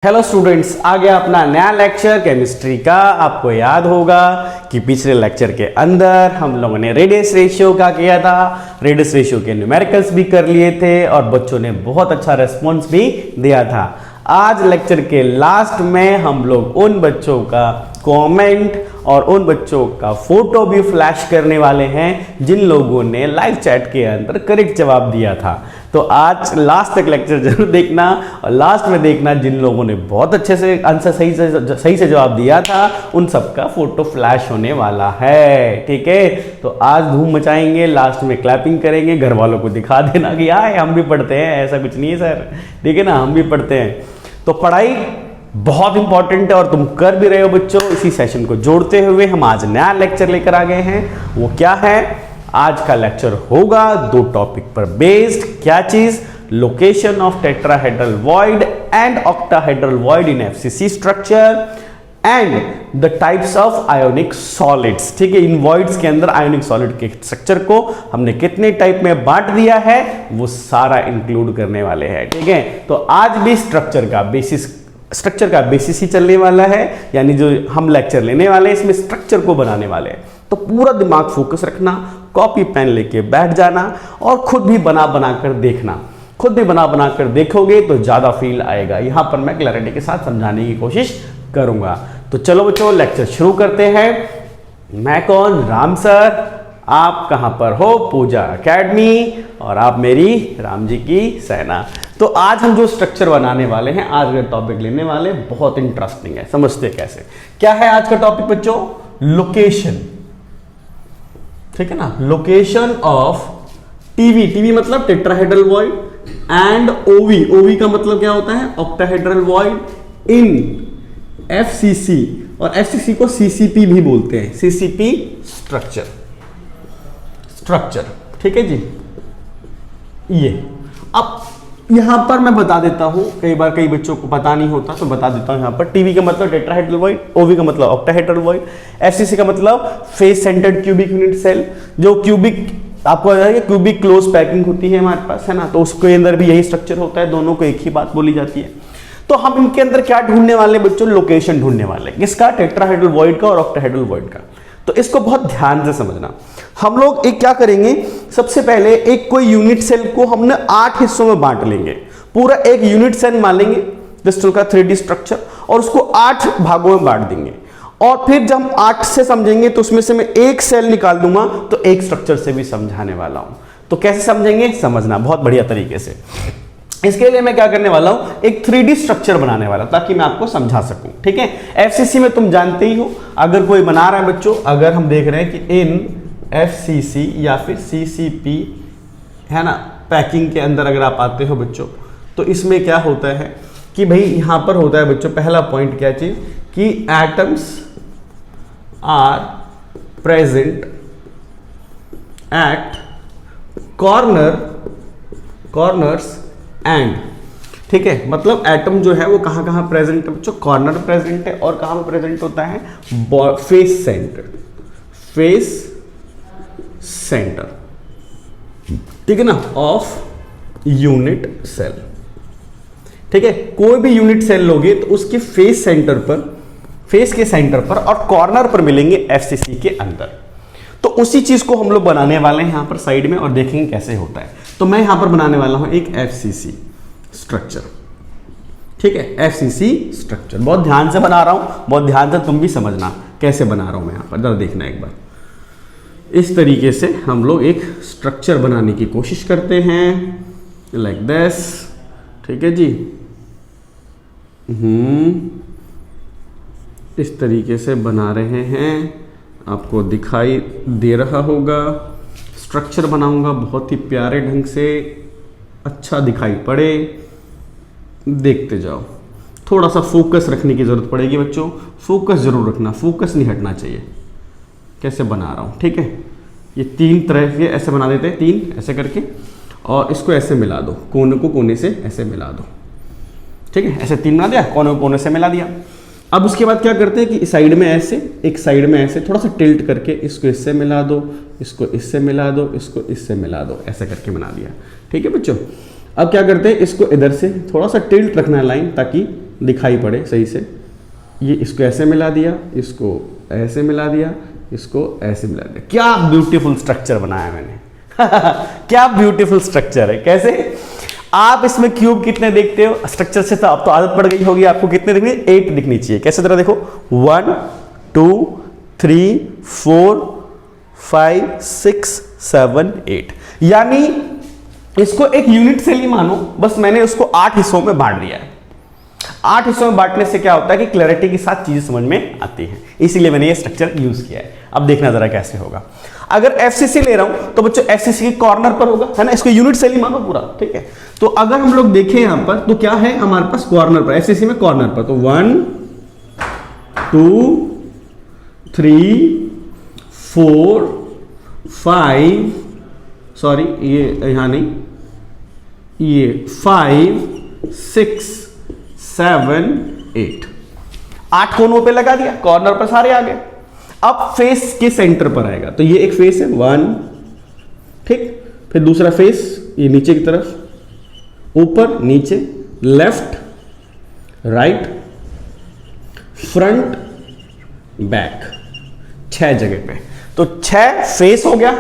Hello students, आ गया अपना नया लेक्चर केमिस्ट्री का। आपको याद होगा कि पिछले लेक्चर के अंदर हम लोगों ने रेडियस रेशियो का किया था, रेडियस रेशियो के न्यूमेरिकल्स भी कर लिए थे और बच्चों ने बहुत अच्छा रेस्पॉन्स भी दिया था। आज लेक्चर के लास्ट में हम लोग उन बच्चों का कमेंट और उन बच्चों का फोटो भी फ्लैश करने वाले हैं जिन लोगों ने लाइव चैट के अंदर करेक्ट जवाब दिया था। तो आज लास्ट तक लेक्चर जरूर देखना और लास्ट में देखना जिन लोगों ने बहुत अच्छे से आंसर सही से जवाब दिया था उन सबका फोटो फ्लैश होने वाला है। ठीक है, तो आज धूम मचाएंगे, लास्ट में क्लैपिंग करेंगे, घर वालों को दिखा देना कि आए हम भी पढ़ते हैं, ऐसा कुछ नहीं है सर। ठीक है ना, हम भी पढ़ते हैं। तो पढ़ाई बहुत इंपॉर्टेंट है और तुम कर भी रहे हो बच्चों। इसी सेशन को जोड़ते हुए हम आज नया लेक्चर लेकर आ गए हैं। वो क्या है? आज का लेक्चर होगा दो टॉपिक पर बेस्ड। क्या चीज? Location of tetrahedral void and octahedral void in FCC structure and the types of ionic solids. ठीक है, इन वॉइड्स के अंदर आयोनिक सॉलिड के स्ट्रक्चर को हमने कितने टाइप में बांट दिया है वो सारा इंक्लूड करने वाले हैं। ठीक है, तो आज भी स्ट्रक्चर का बेसिस ही चलने वाला है, यानी जो हम लेक्चर लेने वाले हैं इसमें स्ट्रक्चर को बनाने वाले हैं। तो पूरा दिमाग फोकस रखना, कॉपी पेन लेके बैठ जाना और खुद भी बना कर देखना। खुद भी बना कर देखोगे तो ज्यादा फील आएगा। यहां पर मैं क्लैरिटी के साथ समझाने की कोशिश करूंगा। तो चलो बच्चों, लेक्चर शुरू करते हैं। मैं कौन? राम सर। आप कहां पर हो? पूजा एकेडमी। और आप मेरी राम जी की सेना। तो आज हम जो स्ट्रक्चर बनाने वाले हैं, आज का टॉपिक लेने वाले, बहुत इंटरेस्टिंग है। समझते कैसे? क्या है आज का टॉपिक बच्चों? लोकेशन। ठीक है ना, लोकेशन ऑफ टीवी मतलब टेट्राहेड्रल वॉइड एंड ओवी का मतलब क्या होता है? ऑक्टाहेड्रल वॉइड इन एफसीसी, और एफसीसी को सीसीपी भी बोलते हैं, सीसीपी स्ट्रक्चर। ठीक है जी। ये अब यहां पर मैं बता देता हूं, कई बार कई बच्चों को पता नहीं होता तो बता देता हूं। यहां पर टीवी का मतलब टेट्राहेड्रल वॉइड, ओवी का मतलब ऑक्टाहेड्रल वॉइड, एफसीसी का मतलब face centered cubic unit cell. जो क्यूबिक आपको पता है कि क्यूबिक क्लोज पैकिंग होती है हमारे पास, है ना, तो उसके अंदर भी यही स्ट्रक्चर होता है। दोनों को एक ही बात बोली जाती है। तो हम इनके अंदर क्या ढूंढने वाले बच्चों? लोकेशन ढूंढने वाले। किसका? टेट्राहेड्रल वॉइड का और ऑक्टाहेड्रल वॉइड का। तो इसको बहुत ध्यान से समझना। हम लोग एक क्या करेंगे, सबसे पहले एक कोई यूनिट सेल को हमने 8 हिस्सों में बांट लेंगे। पूरा एक यूनिट सेल मान लेंगे क्रिस्टल का 3D स्ट्रक्चर, और उसको 8 भागों में बांट देंगे। और फिर जब हम 8 से समझेंगे तो उसमें से मैं एक सेल निकाल दूंगा, तो एक स्ट्रक्चर से भी समझाने वाला हूं। तो कैसे समझेंगे? समझना बहुत बढ़िया तरीके से। इसके लिए मैं क्या करने वाला हूं, एक 3D स्ट्रक्चर बनाने वाला, ताकि मैं आपको समझा सकूं। ठीक है, एफसीसी में तुम जानते ही हो, अगर कोई बना रहा है बच्चों, अगर हम देख रहे हैं कि इन एफसीसी या फिर सीसीपी, है ना, पैकिंग के अंदर अगर आप आते हो बच्चों, तो इसमें क्या होता है कि भाई यहां पर होता है बच्चों, पहला पॉइंट क्या चीज कि atoms are present at corners and. ठीक है, मतलब एटम जो है वो कहां प्रेजेंट है बच्चों? कॉर्नर प्रेजेंट है। और कहां पे प्रेजेंट होता है? Face centre. ठीक है ना, ऑफ यूनिट सेल। ठीक है, कोई भी यूनिट सेल लोगे तो उसके फेस के सेंटर पर और कॉर्नर पर मिलेंगे एफसीसी के अंदर। तो उसी चीज को हम लोग बनाने वाले हैं यहां पर साइड में, और देखेंगे कैसे होता है। तो मैं यहां पर बनाने वाला हूं एक एफसीसी स्ट्रक्चर। ठीक है, एफसीसी स्ट्रक्चर बहुत ध्यान से बना रहा हूं, बहुत ध्यान से तुम भी समझना कैसे बना रहा हूं मैं यहां पर। जरा देखना एक बार, इस तरीके से हम लोग एक स्ट्रक्चर बनाने की कोशिश करते हैं, लाइक दिस। ठीक है जी। इस तरीके से बना रहे हैं, आपको दिखाई दे रहा होगा। स्ट्रक्चर बनाऊंगा बहुत ही प्यारे ढंग से, अच्छा दिखाई पड़े। देखते जाओ। थोड़ा सा फोकस रखने की जरूरत पड़ेगी बच्चों, फोकस जरूर रखना, फोकस नहीं हटना चाहिए। कैसे बना रहा हूं? ठीक है, ये 3 तरह के ऐसे बना देते हैं, 3 ऐसे करके, और इसको ऐसे मिला दो, कोने को कोने से ऐसे मिला दो। ठीक है, ऐसे 3 बना दिया, कोने को कोने से मिला दिया। अब उसके बाद क्या करते हैं कि इस साइड में ऐसे, एक साइड में ऐसे थोड़ा सा टिल्ट करके इसको इससे मिला दो, इसको इससे मिला दो, इसको इससे मिला दो, ऐसे करके बना दिया। ठीक है बच्चों, अब क्या करते हैं, इसको इधर से थोड़ा सा टिल्ट रखना है लाइन, ताकि दिखाई पड़े सही से, ये इसको ऐसे मिला दिया, इसको ऐसे मिला दिया, इसको ऐसे मिला दिया। क्या ब्यूटीफुल स्ट्रक्चर बनाया मैंने क्या ब्यूटीफुल स्ट्रक्चर है। कैसे? आप इसमें क्यूब कितने देखते हो स्ट्रक्चर से, तो अब तो आदत पड़ गई होगी आपको, कितने दिखने? 8 दिखनी चाहिए। कैसे? जरा देखो, 1 2 3 4 5 6 7 8, यानी इसको एक यूनिट सेल ही मानो, बस मैंने उसको 8 हिस्सों में बांट दिया है। 8 हिस्सों में बांटने से क्या होता है कि क्लैरिटी के साथ चीजें समझ में आती हैं, इसीलिए मैंने ये स्ट्रक्चर यूज किया है। अब देखना जरा कैसे होगा। अगर एफसीसी ले रहा हूं तो बच्चों एफसीसी के कॉर्नर पर होगा, है ना, इसको यूनिट सेल ही मानो पूरा, ठीक है। तो अगर हम लोग देखें यहां पर तो क्या है हमारे पास कॉर्नर पर, एफसीसी में कॉर्नर पर, तो 1 2 3 4 5, सॉरी ये यहां नहीं, ये 5 6 7 8, 8 कोनों पे लगा दिया, कॉर्नर पर सारे आ गए। अब फेस के सेंटर पर आएगा, तो ये एक फेस है 1, ठीक, फिर दूसरा फेस ये नीचे की तरफ, ऊपर नीचे, लेफ्ट राइट फ्रंट बैक, 6 जगह पे। तो 6 फेस हो गया,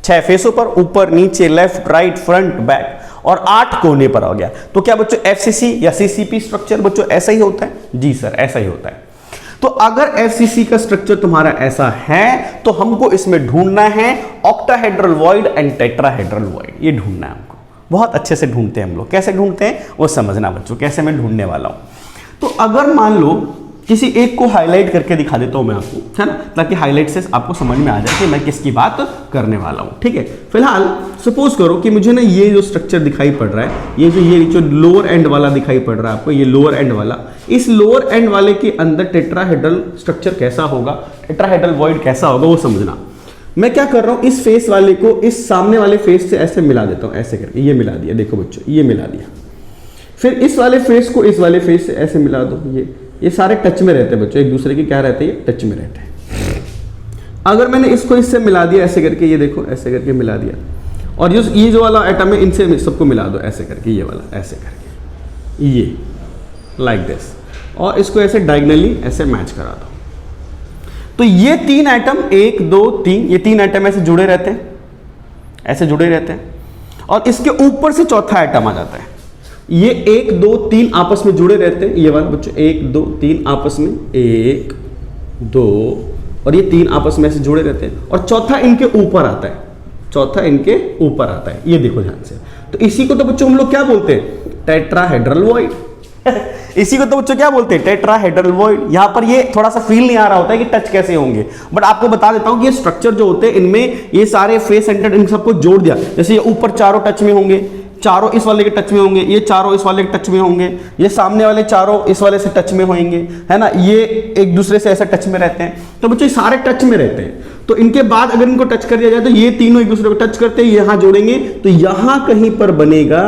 6 फेसों पर, ऊपर नीचे लेफ्ट राइट फ्रंट बैक, और 8 कोने पर आ गया। तो क्या बच्चों एफसीसी या सीसीपी स्ट्रक्चर बच्चों ऐसा ही होता है? जी सर, ऐसा ही होता है। तो अगर एफसीसी का स्ट्रक्चर तुम्हारा ऐसा है तो हमको इसमें ढूंढना है octahedral void and tetrahedral void, ये ढूंढना है हमको। बहुत अच्छे से ढूंढते हैं हम लोग, कैसे ढूंढते हैं वो समझना बच्चों, कैसे मैं ढूंढने वाला हूं। तो अगर मान लो किसी एक को हाईलाइट करके दिखा देता हूं मैं आपको, है ना, ताकि हाईलाइट से आपको समझ में आ जाए कि मैं किसकी बात करने वाला हूं, ठीक है। फिलहाल सपोज करो कि मुझे ना ये जो स्ट्रक्चर दिखाई पड़ रहा है, ये जो लोअर एंड वाला दिखाई पड़ रहा है आपको, ये लोअर एंड वाला, इस लोअर एंड वाले के अंदर टेट्राहेड्रल स्ट्रक्चर कैसा होगा, टेट्राहेड्रल वॉइड कैसा होगा वो समझना। मैं क्या कर रहा हूं, इस फेस वाले को इस सामने वाले फेस से ऐसे मिला देता हूं, ऐसे करके ये मिला दिया, देखो बच्चों ये मिला दिया। फिर इस वाले फेस को इस वाले फेस से ऐसे मिला दो, ये सारे टच में रहते हैं बच्चों, एक दूसरे के क्या रहते हैं, टच में रहते हैं। अगर मैंने इसको इससे मिला दिया ऐसे करके, ये देखो ऐसे करके मिला दिया, और ये जो वाला एटम है इनसे सबको मिला दो ऐसे करके, ये वाला ऐसे करके, ये लाइक दिस, और इसको ऐसे डायगनली ऐसे मैच करा दो। तो ये 3 एटम 1 2 3, ये 3 एटम ऐसे जुड़े रहते हैं, ऐसे जुड़े रहते हैं, और इसके ऊपर से चौथा एटम आ जाता है। ये 1 2 3 आपस में जुड़े रहते हैं, ये वाला बच्चों 1 2 3 आपस में, 1 2, और ये 3 आपस में ऐसे जुड़े रहते हैं, और चौथा इनके ऊपर आता है, चौथा इनके ऊपर आता है, ये देखो ध्यान से। तो इसी को तो बच्चों हम लोग क्या बोलते हैं, टेट्राहेड्रल वॉइड इसी को तो बच्चों क्या बोलते हैं, टेट्राहेड्रल वॉइड। यहां पर ये थोड़ा सा फील नहीं आ रहा होता है कि टच कैसे होंगे, बट आपको बता देता हूं कि ये स्ट्रक्चर जो होते हैं इनमें ये सारे फेस सेंटर्ड, इन सबको जोड़ दिया। जैसे ये ऊपर चारों टच में होंगे, चारों इस वाले के टच में होंगे, ये चारों इस वाले के टच में होंगे, ये सामने वाले चारों इस वाले से टच में होंगे, है ना, ये एक दूसरे से ऐसा टच में रहते हैं। तो बच्चों ये सारे टच में रहते हैं। तो इनके बाद अगर इनको टच कर दिया जाए तो ये तीनों एक दूसरे को टच करते हैं, यहां जोड़ेंगे तो यहां कहीं पर बनेगा,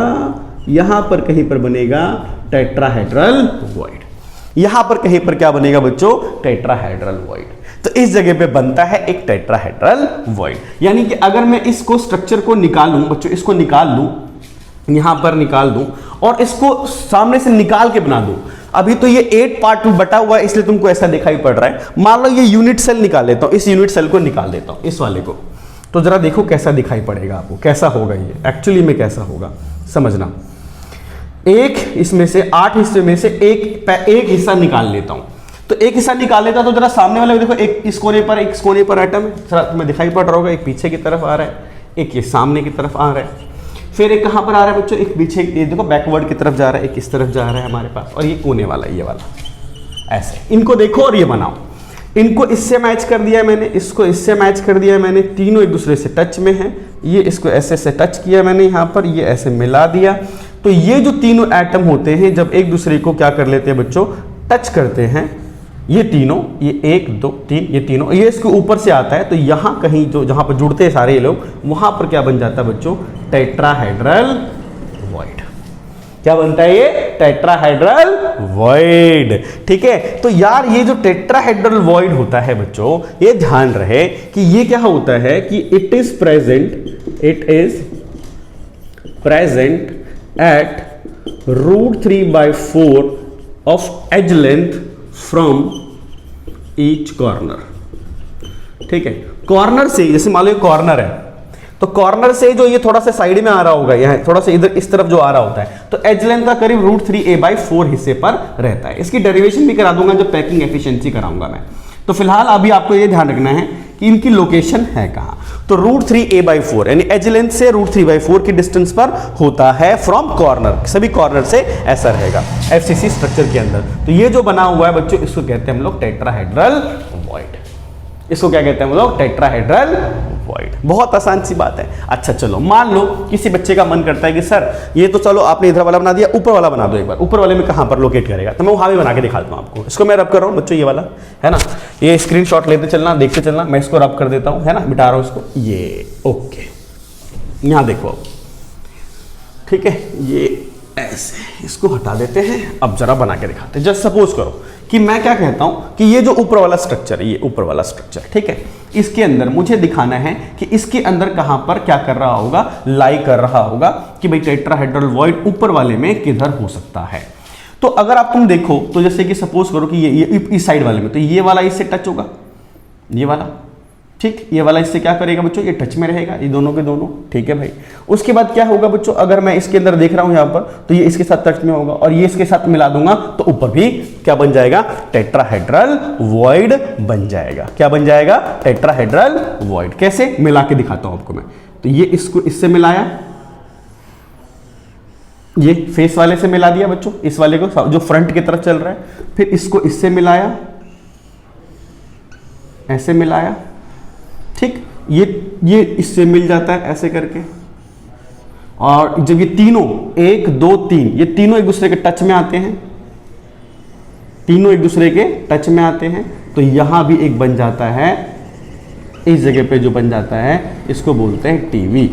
यहां पर कहीं पर बनेगा टेट्राहेड्रल वॉइड। यहां पर कहीं पर क्या बनेगा बच्चों, टेट्राहेड्रल वॉइड। तो इस जगह पे बनता है एक टेट्राहेड्रल वॉइड। यानी कि अगर मैं इसको स्ट्रक्चर को निकालूं बच्चों, इसको निकाल लूं, यहां पर निकाल दूं और इसको सामने से निकाल के बना दूं। अभी तो ये 8 पार्ट में बटा हुआ है इसलिए तुमको ऐसा दिखाई पड़ रहा है। मान लो ये यूनिट सेल निकाल लेता हूं, इस यूनिट सेल को निकाल देता हूं, इस वाले को, तो जरा देखो कैसा दिखाई पड़ेगा आपको, कैसा होगा ये एक्चुअली में, कैसा होगा समझना। एक इसमें से 8 हिस्से में से एक हिस्सा निकाल लेता हूं। तो एक हिस्सा निकाल लेता तो जरा सामने वाले देखो, एक इस कोने पर, एक इस कोने पर एटम है, जरा तुम्हें दिखाई पड़ रहा होगा, एक पीछे की तरफ आ रहा है, एक ये सामने की तरफ आ रहा है, फिर एक कहां पर आ रहा है बच्चों, एक पीछे, ये देखो बैकवर्ड की तरफ जा रहा है, एक इस तरफ जा रहा है हमारे पास, और ये कोने वाला, ये वाला, ऐसे इनको देखो और ये बनाओ। इनको इससे मैच कर दिया मैंने, इसको इससे मैच कर दिया मैंने, तीनों एक दूसरे से टच में हैं। ये इसको ऐसे से टच किया मैंने यहाँ पर, ये ऐसे मिला दिया। तो ये जो तीनों एटम होते हैं जब एक दूसरे को क्या कर लेते हैं बच्चों, टच करते हैं, ये तीनों, ये 1 2 3, ये तीनों, ये इसके ऊपर से आता है, तो यहाँ कहीं जो जहाँ पर जुड़ते हैं सारे ये लोग, वहाँ पर क्या बन जाता है बच्चों, टेट्राहेड्रल वॉइड। क्या बनता है ये, टेट्राहेड्रल वॉइड। ठीक है, तो यार ये जो टेट्राहेड्रल वॉइड होता है बच्चों, ये ध्यान रहे कि ये क्या होता है कि it is present at √3/4 of edge length from each corner. ठीक है, कॉर्नर से, जैसे मान लो ये कॉर्नर है, तो कॉर्नर से जो ये थोड़ा सा साइड में आ रहा होगा, यहाँ थोड़ा सा इधर इस तरफ जो आ रहा होता है, तो एज लेंथ का करीब √3a/4 हिस्से पर रहता है। इसकी डेरिवेशन भी करा दूंगा जब पैकिंग एफिशिएंसी कराऊंगा मैं। तो फिलहाल अभी आपको ये ध्यान रखना है कि इनकी लोकेशन है कहां। तो √3a/4 यानी एज लेंथ से √3/4 की डिस्टेंस पर होता है फ्रॉम कॉर्नर, सभी कॉर्नर से ऐसा रहेगा एफसीसी स्ट्रक्चर के अंदर। तो ये जो बना हुआ है बच्चों, इसको कहते हैं हम लोग टेट्राहेड्रल वॉइड। इसको क्या कहते हैं हम लोग? Tetrahedral void. बहुत आसान सी बात है। अच्छा चलो, मान लो किसी बच्चे का मन करता है कि सर ये तो चलो आपने इधर वाला बना दिया, ऊपर वाला बना दो एक बार, ऊपर वाले में कहां पर लोकेट करेगा? तो मैं वहां भी बना के दिखाता हूं आपको। इसको मैं रब कर रहा हूं बच्चों, ये वाला है ना, ये स्क्रीनशॉट लेते चलना, देखते चलना, मैं इसको रब कर देता हूं, है ना, मिटा रहा हूं इसको, ये ओके, यहां देखो, ठीक है, ये ऐसे, इसको हटा देते हैं। अब जरा बना के दिखाते हैं। जस्ट सपोज करो कि मैं क्या कहता हूं कि ये जो ऊपर वाला स्ट्रक्चर है, ये ऊपर वाला स्ट्रक्चर, ठीक है, इसके अंदर मुझे दिखाना है कि इसके अंदर कहां पर क्या कर रहा होगा, लाई कर रहा होगा कि भाई टेट्राहेड्रल वॉइड ऊपर वाले में किधर हो सकता है। तो अगर आप तुम देखो तो जैसे कि सपोज करो कि ये इस साइड वाले में, तो ये वाला इससे टच होगा, ये वाला, ठीक, ये वाला इससे क्या करेगा बच्चों, ये टच में रहेगा, ये दोनों के दोनों, ठीक है भाई। उसके बाद क्या होगा बच्चों, अगर मैं इसके अंदर देख रहा हूं यहां पर, तो ये इसके साथ टच में होगा और ये इसके साथ मिला दूंगा, तो ऊपर भी क्या बन जाएगा, टेट्राहेड्रल वॉइड बन जाएगा। क्या बन जाएगा? Tetrahedral void. कैसे? मिला के दिखाता हूं आपको मैं। तो ये इसको इससे मिलाया, ये फेस वाले से मिला दिया बच्चों, इस वाले को जो फ्रंट की तरफ चल रहा है, फिर इसको इससे मिलाया, ऐसे मिलाया, ठीक, ये इससे मिल जाता है ऐसे करके। और जब ये तीनों 1 2 3 ये तीनों एक दूसरे के टच में आते हैं, तीनों एक दूसरे के टच में आते हैं, तो यहां भी एक बन जाता है, इस जगह पे जो बन जाता है इसको बोलते हैं टीवी।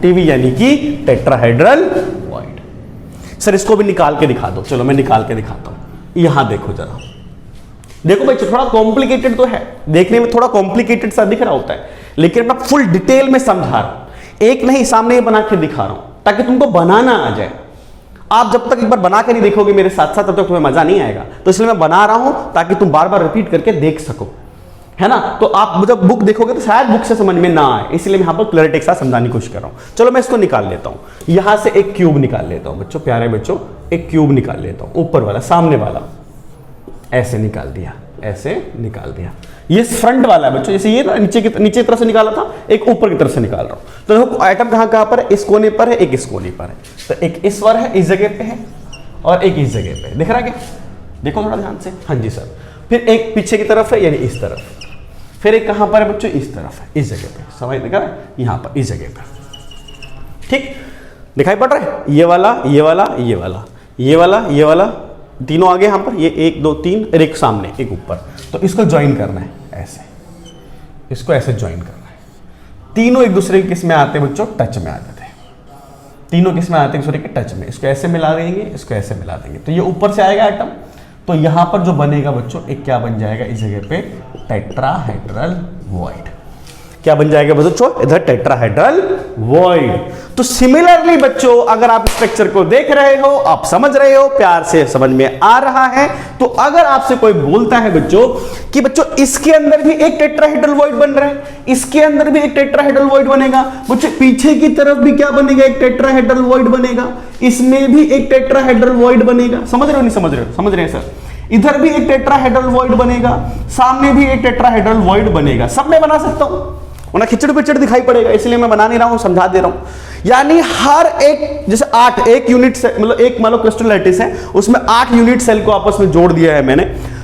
टीवी यानी कि टेट्राहेड्रल वॉइड। सर इसको भी निकाल के दिखा दो। चलो मैं निकाल के दिखाता हूं। यहां देखो जरा, देखो भाई थोड़ा कॉम्प्लिकेटेड तो है, देखने में थोड़ा कॉम्प्लिकेटेड सा दिख रहा होता है, लेकिन मैं फुल डिटेल में समझा रहा हूं, एक नहीं सामने बना के दिखा रहा हूं ताकि तुमको बनाना आ जाए। आप जब तक एक बार बना के नहीं देखोगे मेरे साथ साथ, तब तक तुम्हें मजा नहीं आएगा। तो इसलिए मैं बना रहा हूं ताकि तुम बार बार रिपीट करके देख सको, है ना। तो आप जब बुक देखोगे तो शायद बुक से समझ में ना आए, इसलिए मैं यहां पर क्लैरिटी के साथ समझाने की कोशिश कर रहा हूं। चलो मैं इसको निकाल लेता हूं, यहां से एक क्यूब निकाल लेता हूं बच्चों, प्यारे बच्चों, एक क्यूब निकाल लेता हूं, ऊपर वाला, सामने वाला, ऐसे निकाल दिया, ऐसे निकाल दिया। ये फ्रंट वाला है बच्चों, जैसे ये नीचे की तरफ से निकाला था, एक ऊपर की तरफ से निकाल रहा हूं। तो देखो आइटम कहां पर है, इस कोने पर है, एक इस कोने पर है, तो एक इस पर है, इस जगह पे है, और एक इस जगह पे है। दिख रहा है क्या? देखो थोड़ा ध्यान से, हाँ जी सर। फिर एक पीछे की तरफ है, यानी इस तरफ, फिर एक कहां पर है बच्चों, इस तरफ है, इस जगह पे, समझ दिख रहा है, यहां पर, इस जगह पर, ठीक दिखाई पड़ रहा है। ये वाला, ये वाला, ये वाला, ये वाला, ये वाला, तीनों आगे यहां पर, ये 1 2 3, और एक सामने, एक ऊपर। तो इसको ज्वाइन करना है ऐसे, इसको ऐसे ज्वाइन करना है। तीनों एक दूसरे के किस में आते हैं बच्चों, टच में आ जाते हैं। तीनों किस में आते हैं, एक दूसरे के टच में। इसको ऐसे मिला देंगे, इसको ऐसे मिला देंगे, तो ये ऊपर से आएगा आइटम। तो यहां पर जो बनेगा बच्चों, एक क्या बन जाएगा इस जगह पे, टेट्राहेड्रल वॉइड। क्या बन जाएगा बच्चों, इधर टेट्राहेड्रल वॉइड। तो सिमिलरली बच्चों, अगर आप स्ट्रक्चर को देख रहे हो, आप समझ रहे हो, प्यार से समझ में आ रहा है, तो अगर आपसे कोई बोलता है बच्चों कि बच्चों इसके अंदर भी एक टेट्राहेड्रल वॉइड बन रहा है, इसके अंदर भी एक टेट्राहेड्रल वॉइड बनेगा बच्चों, पीछे की तरफ भी क्या बनेगा, एक टेट्राहेड्रल वॉइड बनेगा, इसमें भी एक टेट्राहेड्रल वॉइड बनेगा। समझ रहे हो नहीं समझ रहे हो? समझ रहे हैं सर। इधर भी एक टेट्राहेड्रल वॉइड बनेगा, सामने भी एक टेट्राहेड्रल वॉइड बनेगा। सब मैं बना सकता हूं, वरना खिचड़ पिचड़ दिखाई पड़ेगा, इसलिए मैं बना नहीं रहा हूं, समझा दे रहा हूं। यानी हर एक, जैसे 8 एक यूनिट से, मतलब एक मान लो क्रिस्टल लैटिस है, उसमें 8 यूनिट सेल को आपस में जोड़ दिया है मैंने।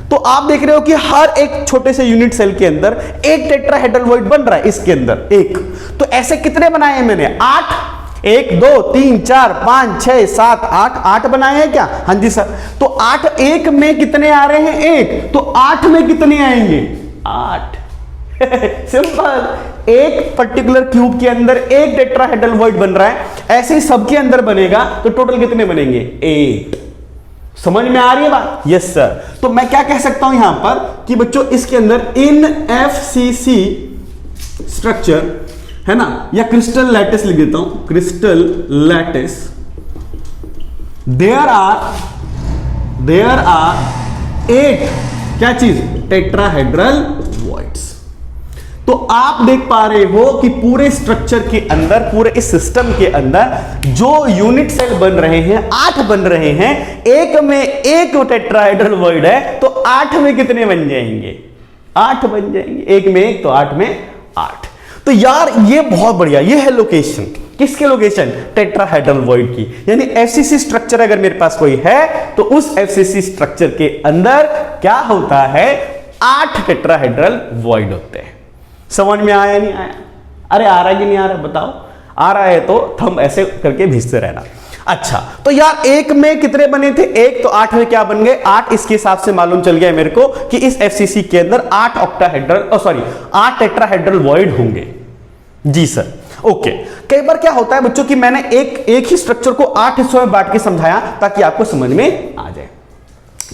तो आप देख रहे हो कि हर एक छोटे से यूनिट सेल के अंदर एक टेट्राहेड्रल वॉइड बन रहा है, इसके अंदर एक। तो ऐसे कितने बनाए हैं मैंने? 8, 1 2 3 4 5 6 7 8, 8 बनाए हैं क्या? हाँ जी सर। तो 8 एक में कितने आ रहे हैं? 1। तो 8 में कितने आएंगे? 8। सिंपल। एक पर्टिकुलर क्यूब के अंदर एक टेट्राहेड्रल वॉइड बन रहा है, ऐसे ही सबके अंदर बनेगा, तो टोटल कितने बनेंगे? 8। समझ में आ रही है बात? Yes sir. तो मैं क्या कह सकता हूं यहां पर कि बच्चों इसके अंदर इन एफसीसी स्ट्रक्चर है ना, या क्रिस्टल लैटिस लिख देता हूं, crystal lattice, there are there are 8 क्या चीज, टेट्राहेड्रल वॉइड्स। तो आप देख पा रहे हो कि पूरे स्ट्रक्चर के अंदर, पूरे इस सिस्टम के अंदर जो यूनिट सेल बन रहे हैं 8 बन रहे हैं, एक में एक टेट्राहेड्रल वॉइड है तो 8 में कितने बन जाएंगे, 8 बन जाएंगे, एक में एक तो 8 में 8। तो यार ये बहुत बढ़िया, ये है लोकेशन, किसके लोकेशन, टेट्राहेड्रल वॉइड की। यानी एफसीसी स्ट्रक्चर अगर मेरे पास कोई है तो उस एफसीसी स्ट्रक्चर के अंदर क्या होता है, 8 टेट्राहेड्रल वॉइड होते हैं। समझ में आया नहीं आया, अरे आ रहा है कि नहीं आ रहा बताओ, आ रहा है तो थंब ऐसे करके भेजते रहना। अच्छा तो यार एक में कितने बने थे, एक, तो 8 में क्या बन गए, 8। इसके हिसाब से मालूम चल गया मेरे को कि इस एफसीसी के अंदर 8 ऑक्टाहेड्रल, सॉरी 8 टेट्राहेड्रल वॉइड होंगे। जी सर, ओके। कई बार क्या होता है बच्चों कि मैंने एक ही स्ट्रक्चर को 8 हिस्सों में बांट के समझाया ताकि आपको समझ में आ जाए।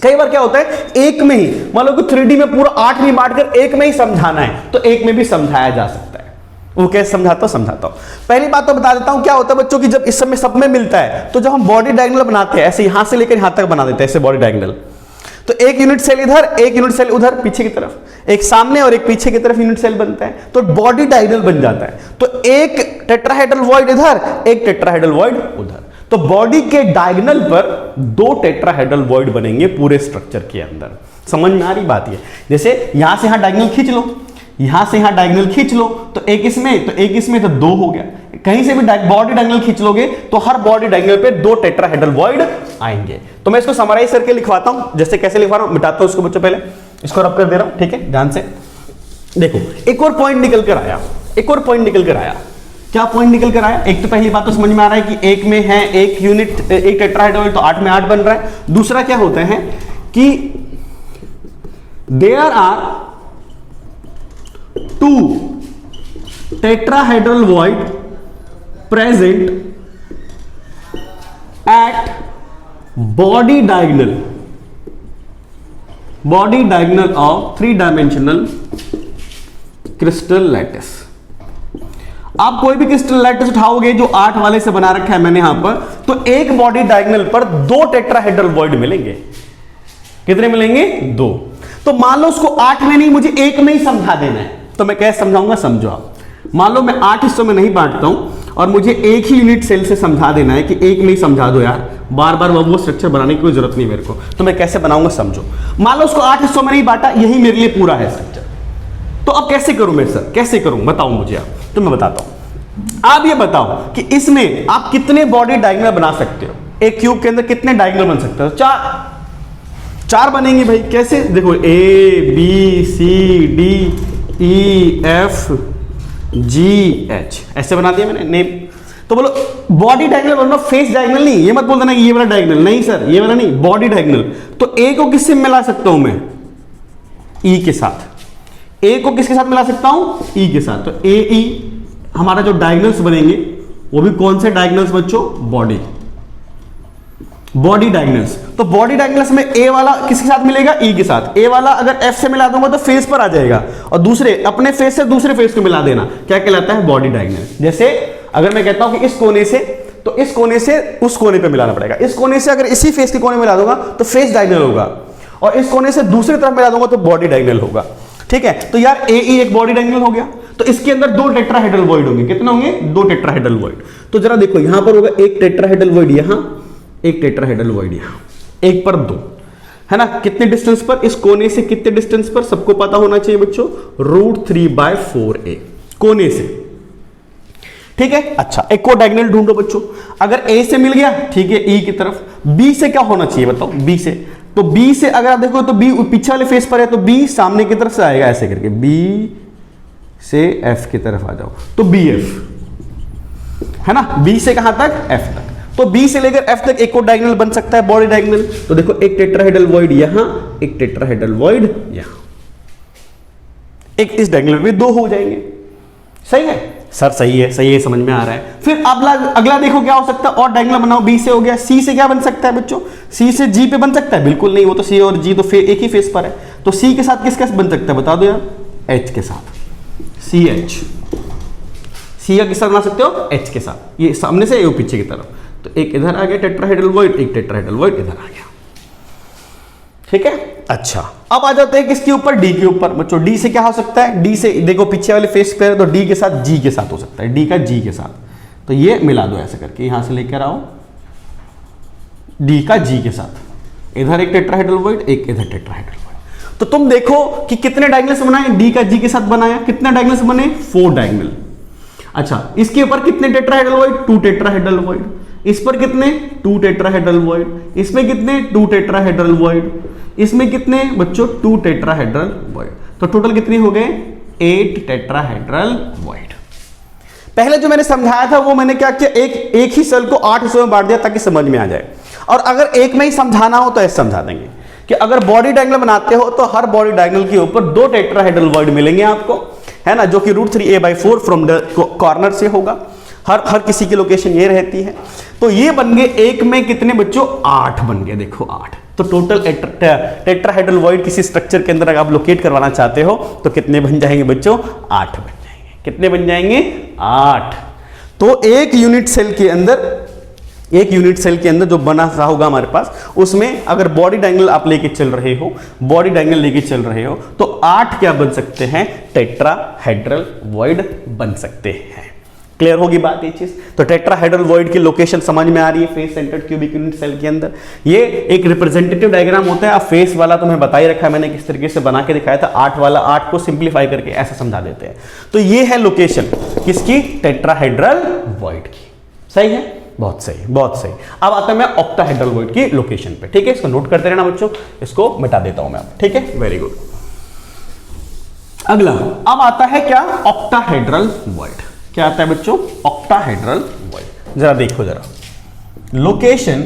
कई बार क्या होता है एक में ही, मान लो कि 3D में पूरा 8 नहीं बांट कर एक में ही समझाना है तो एक में भी समझाया जा सकता है। वो कैसे समझाता हूं। पहली बात तो बता देता हूं क्या होता है बच्चों की, जब इस समय सब में मिलता है तो जब हम बॉडी डायगोनल बनाते हैं, ऐसे यहां से लेकर यहां तक बना देते हैं ऐसे बॉडी डायगोनल, तो एक यूनिट सेल इधर, एक यूनिट सेल उधर पीछे की तरफ, एक सामने और एक पीछे की तरफ यूनिट सेल बनता है तो बॉडी डायगोनल बन जाता है। तो एक टेट्राहेड्रल वॉइड इधर, एक टेट्राहेड्रल वॉइड उधर, तो बॉडी के डायगोनल पर 2 टेट्राहेड्रल वॉइड बनेंगे पूरे स्ट्रक्चर के अंदर। समझ में आ रही बात ये, जैसे यहां से यहां डायगोनल खींच लो, यहां से यहां डायगोनल खींच लो तो एक इसमें, तो एक इसमें, तो 2 हो गया। कहीं से भी बॉडी डायगोनल खींच लोगे तो हर बॉडी डायगोनल पे 2 टेट्राहेड्रल वॉइड आएंगे। तो मैं इसको समराइज करके लिखवाता हूं, जैसे कैसे लिखवा रहा हूं, मिटाता हूं इसको बच्चों, पहले इसको रब कर दे रहा हूं, ठीक है ध्यान से देखो। एक और पॉइंट निकल कर आया, एक और पॉइंट निकल कर आया। क्या पॉइंट निकल कर आया, एक तो पहली बात तो समझ में आ रहा है कि एक में है एक यूनिट, एक टेट्राहेड्रल तो 8 में 8 बन रहा है। दूसरा क्या होता है कि there are 2 tetrahedral void present at body diagonal of 3 dimensional crystal lattice. आप कोई भी क्रिस्टल लैटिस उठाओगे जो 8 वाले से बना रखा है मैंने यहां पर, तो एक बॉडी डायगोनल पर 2 टेट्राहेड्रल वॉइड मिलेंगे। कितने मिलेंगे, 2। तो मान लो उसको 8 में नहीं, मुझे एक में ही समझा देना है, तो मैं कैसे समझाऊंगा, समझो आप। मान लो मैं 8 हिस्सों में नहीं बांटता हूं और मुझे एक ही यूनिट सेल से समझा देना है कि एक में ही समझा दो यार, बार बार वो स्ट्रक्चर बनाने की कोई जरूरत नहीं मेरे को, तो मैं कैसे बनाऊंगा समझो। मान लो उसको 8 हिस्सों में नहीं बांटा, यही मेरे लिए पूरा है स्ट्रक्चर, तो अब कैसे करूं मैं सर, कैसे करूं बताओ मुझे आप। तो मैं बताता हूं, आप ये बताओ कि इसमें आप कितने बॉडी डायगोनल बना सकते हो, एक क्यूब के अंदर कितने डायगोनल बन सकते हो, 4 बनेंगे भाई। कैसे, देखो A B C D E F G H ऐसे बना दिया मैंने नेम। तो बोलो बॉडी डायगोनल बोलो, फेस डायगोनल नहीं, ये मत बोल देना ये वाला डायगोनल नहीं सर, ये वाला नहीं, बॉडी डायगोनल। तो A को किससे मिला सकता हूं मैं, E के साथ। A को किसके साथ मिला सकता हूं, E के साथ। तो A E हमारा जो डायगोनल्स बनेंगे वो भी कौन से डायगोनल्स बच्चों, बॉडी डायगोनल्स। तो बॉडी डायगोनल्स में A वाला किसके साथ मिलेगा, E के साथ। A वाला अगर F से मिला दूंगा तो फेस पर आ जाएगा, और दूसरे अपने फेस से दूसरे फेस को मिला देना, क्या कहलाता है, बॉडी डायगोनल। जैसे अगर मैं कहता हूं कि इस कोने से, तो इस कोने से उस कोने पे मिलाना पड़ेगा। इस कोने से अगर इसी फेस के कोने में मिला दूंगा तो फेस डायगोनल होगा, और इस कोने से दूसरी तरफ मिला दूंगा तो बॉडी डायगोनल होगा। ठीक है, तो यार AE एक बॉडी डायगोनल हो गया, तो इसके अंदर 2 टेट्राहेड्रल वॉइड होंगे। कितने होंगे, 2 टेट्राहेड्रल वॉइड। तो जरा देखो यहां पर होगा एक टेट्राहेड्रल वॉइड यहां, एक टेट्राहेड्रल वॉइड यहां, एक पर 2 है ना। कितने डिस्टेंस पर, इस कोने से कितने डिस्टेंस पर, सबको पता होना चाहिए बच्चों, √3/4a कोने से। ठीक है, अच्छा एक को डायगोनल ढूंढो बच्चों। अगर A से मिल गया, ठीक है, E की तरफ। B से क्या होना चाहिए बताओ, B से, तो B से अगर आप देखो तो B पीछे वाले फेस पर है, तो B सामने की तरफ से आएगा ऐसे करके, B से F की तरफ आ जाओ तो BF है ना। B से कहां तक, F तक। तो B से लेकर F तक एक को डायगोनल बन सकता है, बॉडी डायगोनल। तो देखो एक टेट्राहेड्रल वॉइड यहां, एक टेट्राहेड्रल वॉइड यहां, एक इस डायगोनल में 2 हो जाएंगे। सही है सर, सही है, सही है, समझ में आ रहा है। फिर अगला देखो क्या हो सकता है, और डायगोनल बनाओ। B से हो गया, C से क्या बन सकता है बच्चों, C से G पे बन सकता है, बिल्कुल नहीं, वो तो C और G तो एक ही फेस पर है। तो C के साथ किसका बन सकता है बता दो यार, H के साथ, CH। C का किस साथ बना सकते हो, H के साथ, ये सामने से ये पीछे की तरफ। तो एक इधर आ गया टेट्राहेड्रल वॉइड, एक टेट्राहेड्रल वॉइड इधर आ गया। ठीक है। अच्छा, अब आ जाते हैं किसके ऊपर, डी के ऊपर। बच्चों डी से क्या हो सकता है, डी से देखो पीछे वाले फेस पे है तो डी के साथ जी के साथ हो सकता है, डी का जी के साथ। तो ये मिला दो ऐसे करके, यहां से लेकर आओ डी का जी के साथ, इधर एक टेट्राहेड्रल वॉइड, एक इधर टेट्राहेड्रल वॉइड। तो तुम देखो कि कितने डायगोनल्स बनाए, डी का जी के साथ बनाया, कितने डायगोनल्स बने, 4 डायगोनल। अच्छा, इसके ऊपर कितने टेट्राहेड्रल वॉइड, 2 टेट्राहेड्रल वॉइड। इस पर कितने, 2 टेट्राहेड्रल वॉइड। इसमें कितने, 2 टेट्राहेड्रल वॉइड। इसमें कितने बच्चों, 2 टेट्राहेड्रल वॉइड। तो टोटल कितने हो गए, 8 टेट्राहेड्रल वॉइड। पहले जो मैंने समझाया था वो मैंने क्या किया, एक ही सेल को 8 हिस्सों में बांट दिया ताकि समझ में आ जाए। और अगर एक में ही समझाना हो तो ऐसे समझा देंगे कि अगर बॉडी डायगोनल बनाते हो तो हर बॉडी डायगोनल के ऊपर 2 टेट्राहेड्रल वॉइड मिलेंगे आपको, है ना, जो कि √3a/4 फ्रॉम द कॉर्नर से होगा। हर किसी की लोकेशन ये रहती है। तो ये बन गए, एक में कितने बच्चों, 8 बन गए, देखो 8। तो टोटल टेट्राहेड्रल वॉइड किसी स्ट्रक्चर के अंदर अगर आप लोकेट करवाना चाहते हो तो कितने बन जाएंगे बच्चों, 8 बन जाएंगे। कितने बन जाएंगे, 8। तो एक यूनिट सेल के अंदर जो बना सा होगा हमारे पास, उसमें अगर बॉडी डायगोनल आप लेके चल रहे हो तो 8 क्या बन सकते हैं, टेट्राहेड्रल वॉइड बन सकते हैं। क्लियर होगी बात ये चीज। तो टेट्राहेड्रल वॉइड की लोकेशन समझ में आ रही है, face centered cubic unit cell के अंदर। ये एक रिप्रेजेंटेटिव डायग्राम होता है। अब फेस वाला तुम्हें बता ही रखा है मैंने, किस तरीके से बना के दिखाया था। 8 वाला, 8 को सिंप्लीफाई करके ऐसा समझा देते हैं। तो ये है लोकेशन किसकी, टेट्राहेड्रल वॉइड की। सही है, बहुत सही, बहुत सही। अब आता है मैं ऑक्टाहेड्रल वॉइड की लोकेशन पे, ठीक है। इसको नोट करते रहना बच्चों, इसको मिटा देता हूं मैं, ठीक है, वेरी गुड। अगला अब आता है क्या, ऑक्टाहेड्रल वॉइड। क्या आता है बच्चों, ऑक्टाहेड्रल वॉइड। जरा देखो जरा, लोकेशन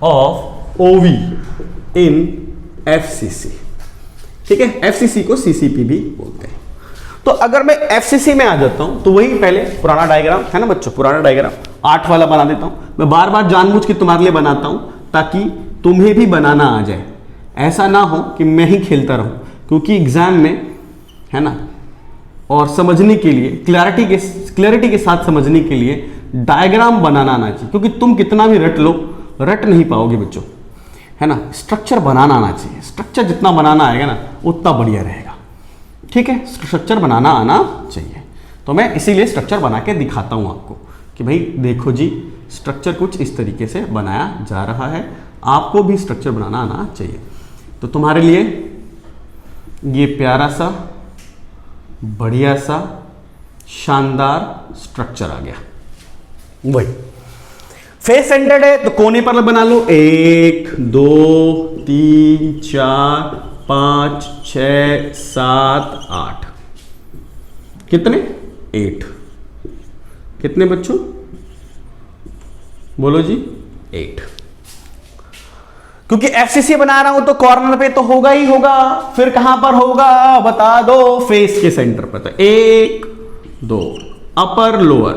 ऑफ ओवी इन एफसीसी, ठीक है। एफसीसी को सीसीपी भी बोलते हैं। तो अगर मैं एफसीसी में आ जाता हूं तो वही पहले पुराना डायग्राम है ना बच्चों, पुराना डायग्राम 8 वाला बना देता हूं। मैं बार बार जानबूझ के तुम्हारे लिए बनाता हूं ताकि तुम्हें भी बनाना आ जाए। ऐसा ना हो कि मैं ही खेलता रहूं, क्योंकि एग्जाम में, है ना, और समझने के लिए, क्लैरिटी के साथ समझने के लिए डायग्राम बनाना आना चाहिए। क्योंकि तुम कितना भी रट लो, रट नहीं पाओगे बच्चों, है ना। स्ट्रक्चर बनाना आना चाहिए। स्ट्रक्चर जितना बनाना आएगा ना उतना बढ़िया रहेगा, ठीक है। स्ट्रक्चर बनाना आना चाहिए। तो मैं इसीलिए स्ट्रक्चर बना के दिखाता हूं आपको कि भाई देखो जी, स्ट्रक्चर कुछ इस तरीके से बनाया जा रहा है। आपको भी स्ट्रक्चर बनाना आना चाहिए। तो तुम्हारे लिए ये प्यारा सा, बढ़िया सा, शानदार स्ट्रक्चर आ गया। वही फेस सेंटर्ड है तो कोने पर बना लो, 1 2 3 4 5 6 7 8। कितने, 8। कितने बच्चों, बोलो जी, 8। क्योंकि एफसीसी बना रहा हूं तो कॉर्नर पे तो होगा ही होगा। फिर कहां पर होगा बता दो, फेस के सेंटर पर। तो 1 2, upper lower,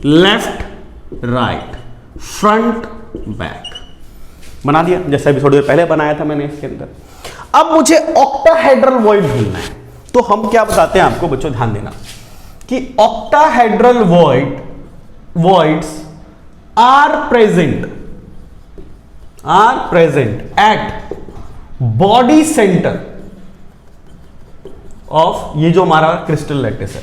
left right, front back बना दिया, जैसे अभी थोड़ी देर पहले बनाया था मैंने इसके अंदर। अब मुझे ऑक्टाहेड्रल वॉइड ढूंढना है। तो हम क्या बताते हैं आपको बच्चों, ध्यान देना कि octahedral voids are present at body center of, ये जो हमारा क्रिस्टल लैटिस है,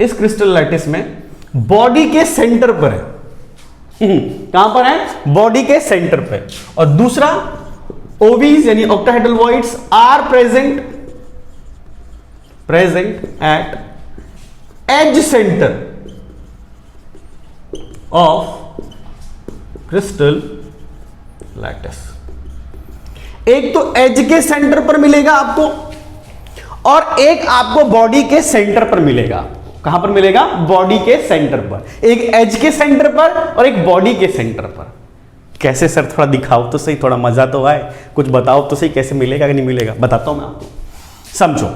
इस क्रिस्टल लैटिस में बॉडी के सेंटर पर है। कहां पर है, बॉडी के सेंटर पर। और दूसरा, ओवीज यानी octahedral voids are present at edge center of crystal lattice. एक तो एज के सेंटर पर मिलेगा आपको, और एक आपको बॉडी के सेंटर पर मिलेगा। कहां पर मिलेगा, बॉडी के सेंटर पर। एक एज के सेंटर पर और एक बॉडी के सेंटर पर। कैसे सर, थोड़ा दिखाओ तो सही, थोड़ा मजा तो आए, कुछ बताओ तो सही, कैसे मिलेगा कि नहीं मिलेगा, बताता हूं मैं आपको, समझो।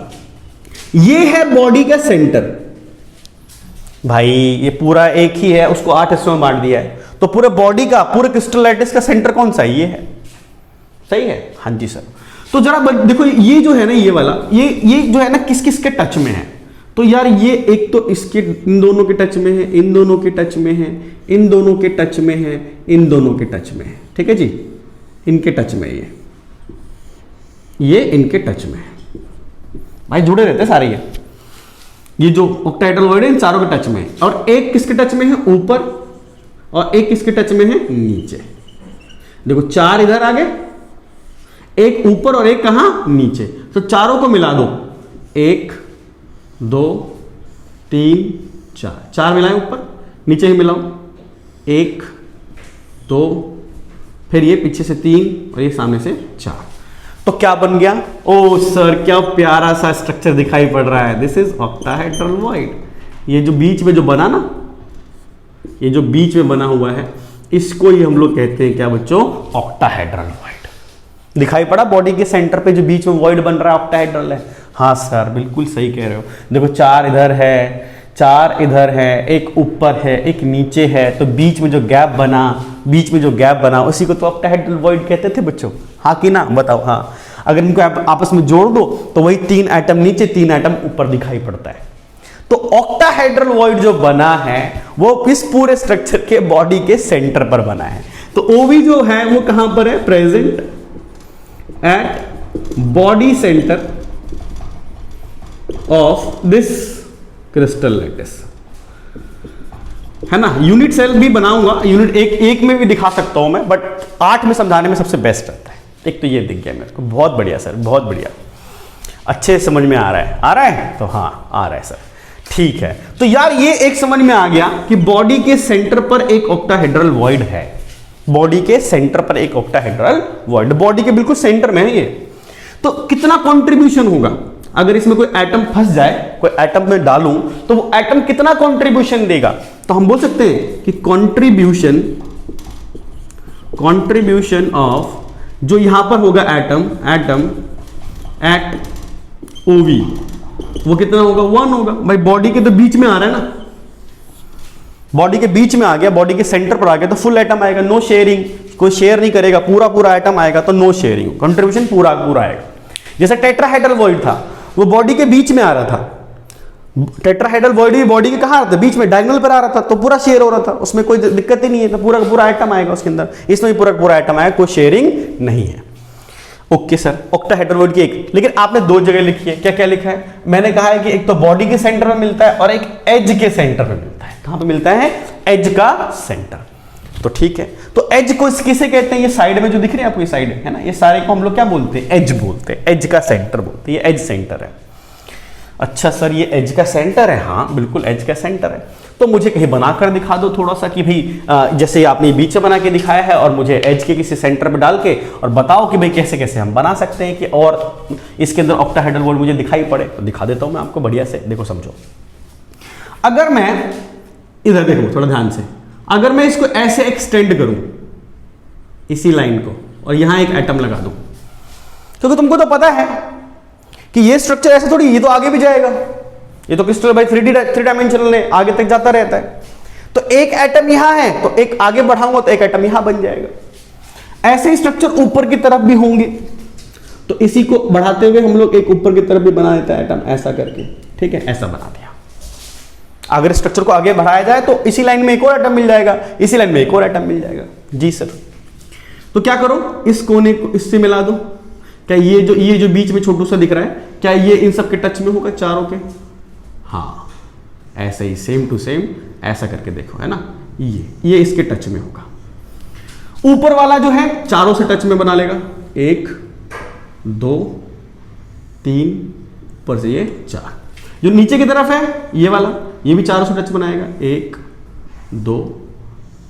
ये है बॉडी का सेंटर भाई, ये पूरा एक ही है, उसको 8 हिस्सों में बांट दिया है। तो पूरे बॉडी का, पूरे क्रिस्टल लैटिस का सेंटर कौन सा है, ये है। सही है, हाँ जी सर। तो जरा देखो, ये जो है ना, ये वाला, ये जो है ना, किस किस के टच में है। तो यार ये एक तो इसके, इन दोनों के टच में है, इन दोनों के टच में है, इन दोनों के टच में है, इन दोनों के टच में है, ठीक है जी। इनके टच में, ये इनके टच में है भाई, जुड़े रहते सारे ये जो ऑक्टाहेड्रल है इन चारों के टच में है। और एक किसके टच में है, ऊपर, और एक किसके टच में है, नीचे। देखो 4 इधर आ गए, एक ऊपर और एक कहां, नीचे। तो चारों को मिला दो, 1 2 3 4, 4 मिलाएं ऊपर, नीचे ही मिलाओ, 1 2, फिर ये पीछे से 3 और ये सामने से 4। तो क्या बन गया, ओ सर क्या प्यारा सा स्ट्रक्चर दिखाई पड़ रहा है, दिस इज ऑक्टाहेड्रल वॉइड। ये जो बीच में जो बना ना, ये जो बीच में बना हुआ है, इसको ही हम लोग कहते हैं क्या बच्चों, ऑक्टाहेड्रल वॉइड। दिखाई पड़ा, बॉडी के सेंटर पे जो बीच में वॉइड बन रहा है ऑक्टाहेड्रल है। हाँ सर बिल्कुल सही कह रहे हो, देखो 4 इधर है, 4 इधर है, एक ऊपर है, एक नीचे है, तो बीच में जो गैप बना, उसी को तो ऑक्टाहेड्रल वॉइड कहते थे बच्चों, हाँ कि ना, बताओ। हाँ, अगर इनको आपस में जोड़ दो तो वही 3 एटम नीचे 3 एटम ऊपर दिखाई पड़ता है। तो ऑक्टाहेड्रल वॉइड जो बना है वो इस पूरे स्ट्रक्चर के बॉडी के सेंटर पर बना है। तो ओवी जो है वो कहां पर है, present at body center of this crystal lattice, है ना। यूनिट सेल भी बनाऊंगा, यूनिट एक में भी दिखा सकता हूं मैं, बट 8 में समझाने में सबसे बेस्ट रहता है। एक तो ये दिख गया मेरे को, बहुत बढ़िया सर, बहुत बढ़िया, अच्छे समझ में आ रहा है तो हाँ आ रहा है सर, ठीक है। तो यार ये एक समझ में आ गया कि बॉडी के सेंटर पर एक ऑक्टाहेड्रल वॉइड है, बॉडी के सेंटर पर एक ऑक्टाहेड्रल वॉइड, बॉडी के बिल्कुल सेंटर में है ये। तो कितना कंट्रीब्यूशन होगा, अगर इसमें कोई एटम फंस जाए, कोई एटम में डालूं तो वो एटम कितना कंट्रीब्यूशन देगा, तो हम बोल सकते हैं कि कंट्रीब्यूशन ऑफ जो यहां पर होगा एटम एट ओवी, वो कितना होगा, 1 होगा भाई। बॉडी के तो बीच में आ रहा है ना, बॉडी के बीच में आ गया, बॉडी के सेंटर पर आ गया, तो फुल एटम आएगा, नो शेयरिंग, कोई शेयर नहीं करेगा, पूरा एटम आएगा, तो नो शेयरिंग, कंट्रीब्यूशन पूरा आएगा। जैसे टेट्राहेड्रल वॉइड था, वो बॉडी के बीच में आ रहा था, टेट्राहेड्रल वॉइड भी बॉडी के कहां आ रहा था, बीच में डायगोनल पर आ रहा था, तो पूरा शेयर हो रहा था, उसमें कोई दिक्कत ही नहीं है, तो पूरा एटम आएगा उसके अंदर। इसमें पूरा एटम आएगा, कोई शेयरिंग नहीं है। ओके सर, ऑक्टाहेड्रल वॉइड की एक, लेकिन आपने 2 जगह लिखी है, क्या क्या लिखा है, मैंने कहा है कि एक तो बॉडी के सेंटर में मिलता है और एक एज के सेंटर में मिलता है। कहां पे मिलता है, एज का सेंटर। तो ठीक है, तो एज को किसे कहते हैं, ये साइड में जो दिख रही है आपको, ये साइड है ना, ये सारे को हम लोग क्या बोलते हैं, एज बोलते हैं, एज का सेंटर बोलते हैं, ये एज सेंटर है। अच्छा सर ये एज का सेंटर है, हाँ बिल्कुल एज का सेंटर है। तो मुझे कहीं बनाकर दिखा दो थोड़ा सा कि भाई जैसे आपने बीच में बना के दिखाया है, और मुझे एज के किसी सेंटर पे डाल के और बताओ कि भाई कैसे कैसे हम बना सकते हैं कि और इसके अंदर ऑक्टाहेड्रल वॉइड मुझे दिखाई पड़े, तो दिखा देता हूं मैं आपको बढ़िया से। देखो समझो, अगर मैं इधर देखो थोड़ा ध्यान से, अगर मैं इसको ऐसे एक्सटेंड करूं इसी लाइन को और यहां एक एटम लगा दूं, क्योंकि तुमको तो पता है कि ये स्ट्रक्चर ऐसे थोड़ी, ये तो आगे भी जाएगा, ये तो क्रिस्टल भाई 3 डायमेंशनल है, आगे तक जाता रहता है। तो एक एटम यहां है तो एक आगे बढ़ाऊंगा तो एक एटम यहां बन जाएगा। ऐसे ही स्ट्रक्चर ऊपर की तरफ भी होंगे, तो इसी को बढ़ाते हुए हम लोग एक ऊपर की तरफ भी बना देते हैं एटम, ऐसा करके, ठीक है, ऐसा बना दिया। अगर स्ट्रक्चर को आगे बढ़ाया जाए तो इसी लाइन में एक और एटम मिल जाएगा, इसी लाइन में एक और एटम मिल जाएगा। जी सर, तो क्या करो, इस कोने को इससे मिला दो। क्या ये जो बीच में छोटू सा दिख रहा है, क्या ये इन सब के टच में होगा, चारों के? हाँ, ऐसे ही सेम टू सेम ऐसा करके देखो, है ना, ये इसके टच में होगा। ऊपर वाला जो है चारों से टच में बना लेगा, 1 2 3, ऊपर से ये 4। जो नीचे की तरफ है ये वाला, ये भी चारों से टच बनाएगा, 1 2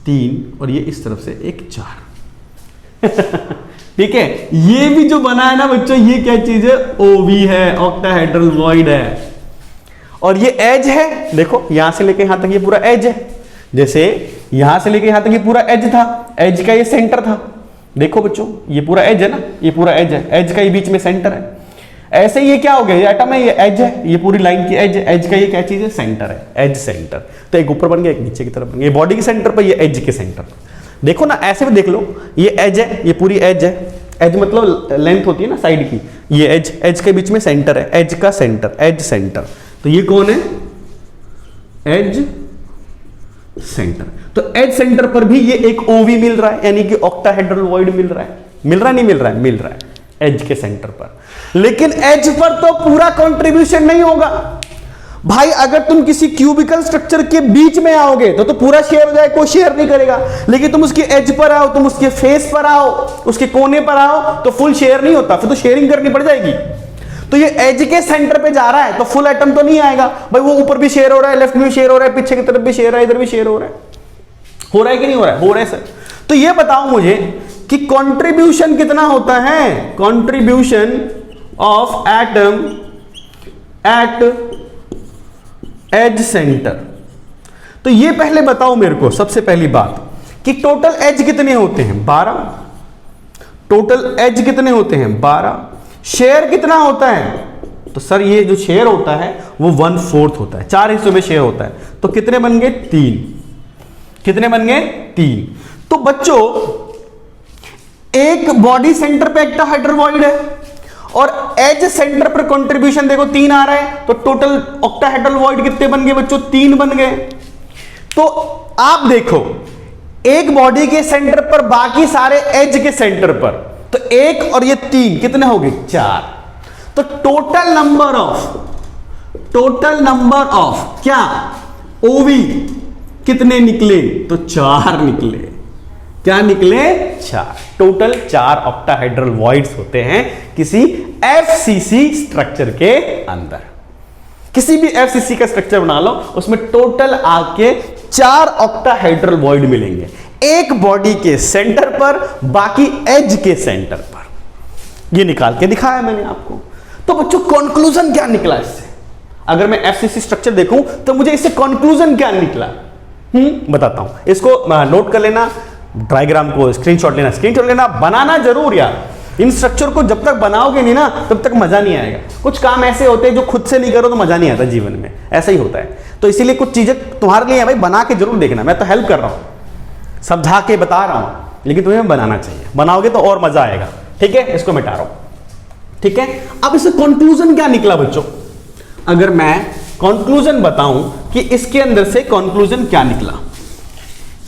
3, और ये इस तरफ से एक 4। ठीक है, ये भी जो बना है ना बच्चों, ये क्या चीज है, ओवी है, ऑक्टाहेड्रल वॉइड है। और ये एज है, देखो यहां से लेके यहां तक ये पूरा एज है, जैसे यहां से लेके यहां तक ये पूरा एज था, एज का ये सेंटर था। देखो बच्चों ये पूरा एज है ना, ये पूरा एज है, एज का ये बीच में सेंटर है। ऐसे ये क्या हो गया, ये एटम है, ये एज है, ये पूरी लाइन की एज है, एज का ये क्या चीज है, सेंटर है, एज सेंटर। तो एक ऊपर बन गया, एक नीचे की तरफ बन गया, बॉडी के सेंटर पर, ये एज के सेंटर पर। देखो ना, ऐसे भी देख लो, ये एज है, ये पूरी एज है, एज मतलब लेंथ होती है ना साइड की, ये एज के बीच में सेंटर है, एज का सेंटर, एज सेंटर। तो ये कौन है, एज सेंटर। तो एज सेंटर पर भी ये एक ओवी मिल रहा है, यानी कि ऑक्टाहेड्रल वॉइड मिल रहा है। मिल रहा है नहीं मिल रहा है? मिल रहा है एज के सेंटर पर। लेकिन एज पर तो पूरा कंट्रीब्यूशन नहीं होगा भाई। अगर तुम किसी क्यूबिकल स्ट्रक्चर के बीच में आओगे तो पूरा शेयर हो जाए, कोई शेयर नहीं करेगा। लेकिन तुम उसकी एज पर आओ, तुम उसके फेस पर आओ, उसके कोने पर आओ, तो फुल शेयर नहीं होता, फिर तो शेयरिंग करनी पड़ जाएगी। तो ये एज के सेंटर पे जा रहा है तो फुल एटम तो नहीं आएगा भाई। वो ऊपर भी शेयर हो रहा है, लेफ्ट में भी शेयर हो रहा है, पीछे की तरफ भी शेयर है, इधर भी शेयर हो रहा है। हो रहा है कि नहीं हो रहा है? हो रहा है सर। तो ये बताओ मुझे कि कंट्रीब्यूशन कितना होता है, contribution of atom at edge center. तो ये पहले बताओ मेरे को, सबसे पहली बात कि टोटल एज कितने होते हैं? 12। टोटल एज कितने होते हैं? 12। शेयर कितना होता है? तो सर ये जो शेयर होता है वो 1/4 होता है, 4 हिस्सों में शेयर होता है। तो कितने बन गए? 3। कितने बन गए? 3। तो बच्चों एक बॉडी सेंटर पे ऑक्टाहेड्रल है और एज सेंटर पर कंट्रीब्यूशन देखो 3 आ रहा है, तो टोटल ऑक्टाहेड्रल वॉइड कितने बन गए बच्चों? 3 बन गए। तो आप देखो एक बॉडी के सेंटर पर, बाकी सारे एज के सेंटर पर, तो 1 और ये 3 कितने हो गए? 4। तो टोटल नंबर ऑफ क्या ओवी कितने निकले? तो 4 निकले। क्या निकले? 4। टोटल 4 ऑक्टाहेड्रल वॉइड्स होते हैं किसी एफसीसी स्ट्रक्चर के अंदर। किसी भी एफसीसी का स्ट्रक्चर बना लो, उसमें टोटल आके 4 ऑक्टाहेड्रल वॉइड मिलेंगे, एक बॉडी के सेंटर पर, बाकी एज के सेंटर पर। ये निकाल के दिखाया मैंने आपको। तो बच्चों कंक्लूजन क्या निकला इससे? अगर मैं एफसीसी स्ट्रक्चर देखूं तो मुझे इससे कंक्लूजन क्या निकला बताता हूं। इसको नोट कर लेना, डायग्राम को स्क्रीनशॉट लेना, बनाना जरूर यार। इन स्ट्रक्चर को जब तक बनाओगे नहीं ना तब तक मजा नहीं आएगा। कुछ काम ऐसे होते हैं जो खुद से नहीं करो तो मजा नहीं आता जीवन में, ऐसा ही होता है। तो इसीलिए कुछ चीजें तुम्हारे लिए है भाई, बना के जरूर देखना। मैं तो हेल्प कर रहा हूं, समझा के बता रहा हूं, लेकिन तुम्हें बनाना चाहिए। बनाओगे तो और मजा आएगा। ठीक है, इसको मिटा रहा हूं। ठीक है, अब इससे कंक्लूजन क्या निकला बच्चों? अगर मैं कंक्लूजन बताऊं कि इसके अंदर से कंक्लूजन क्या निकला,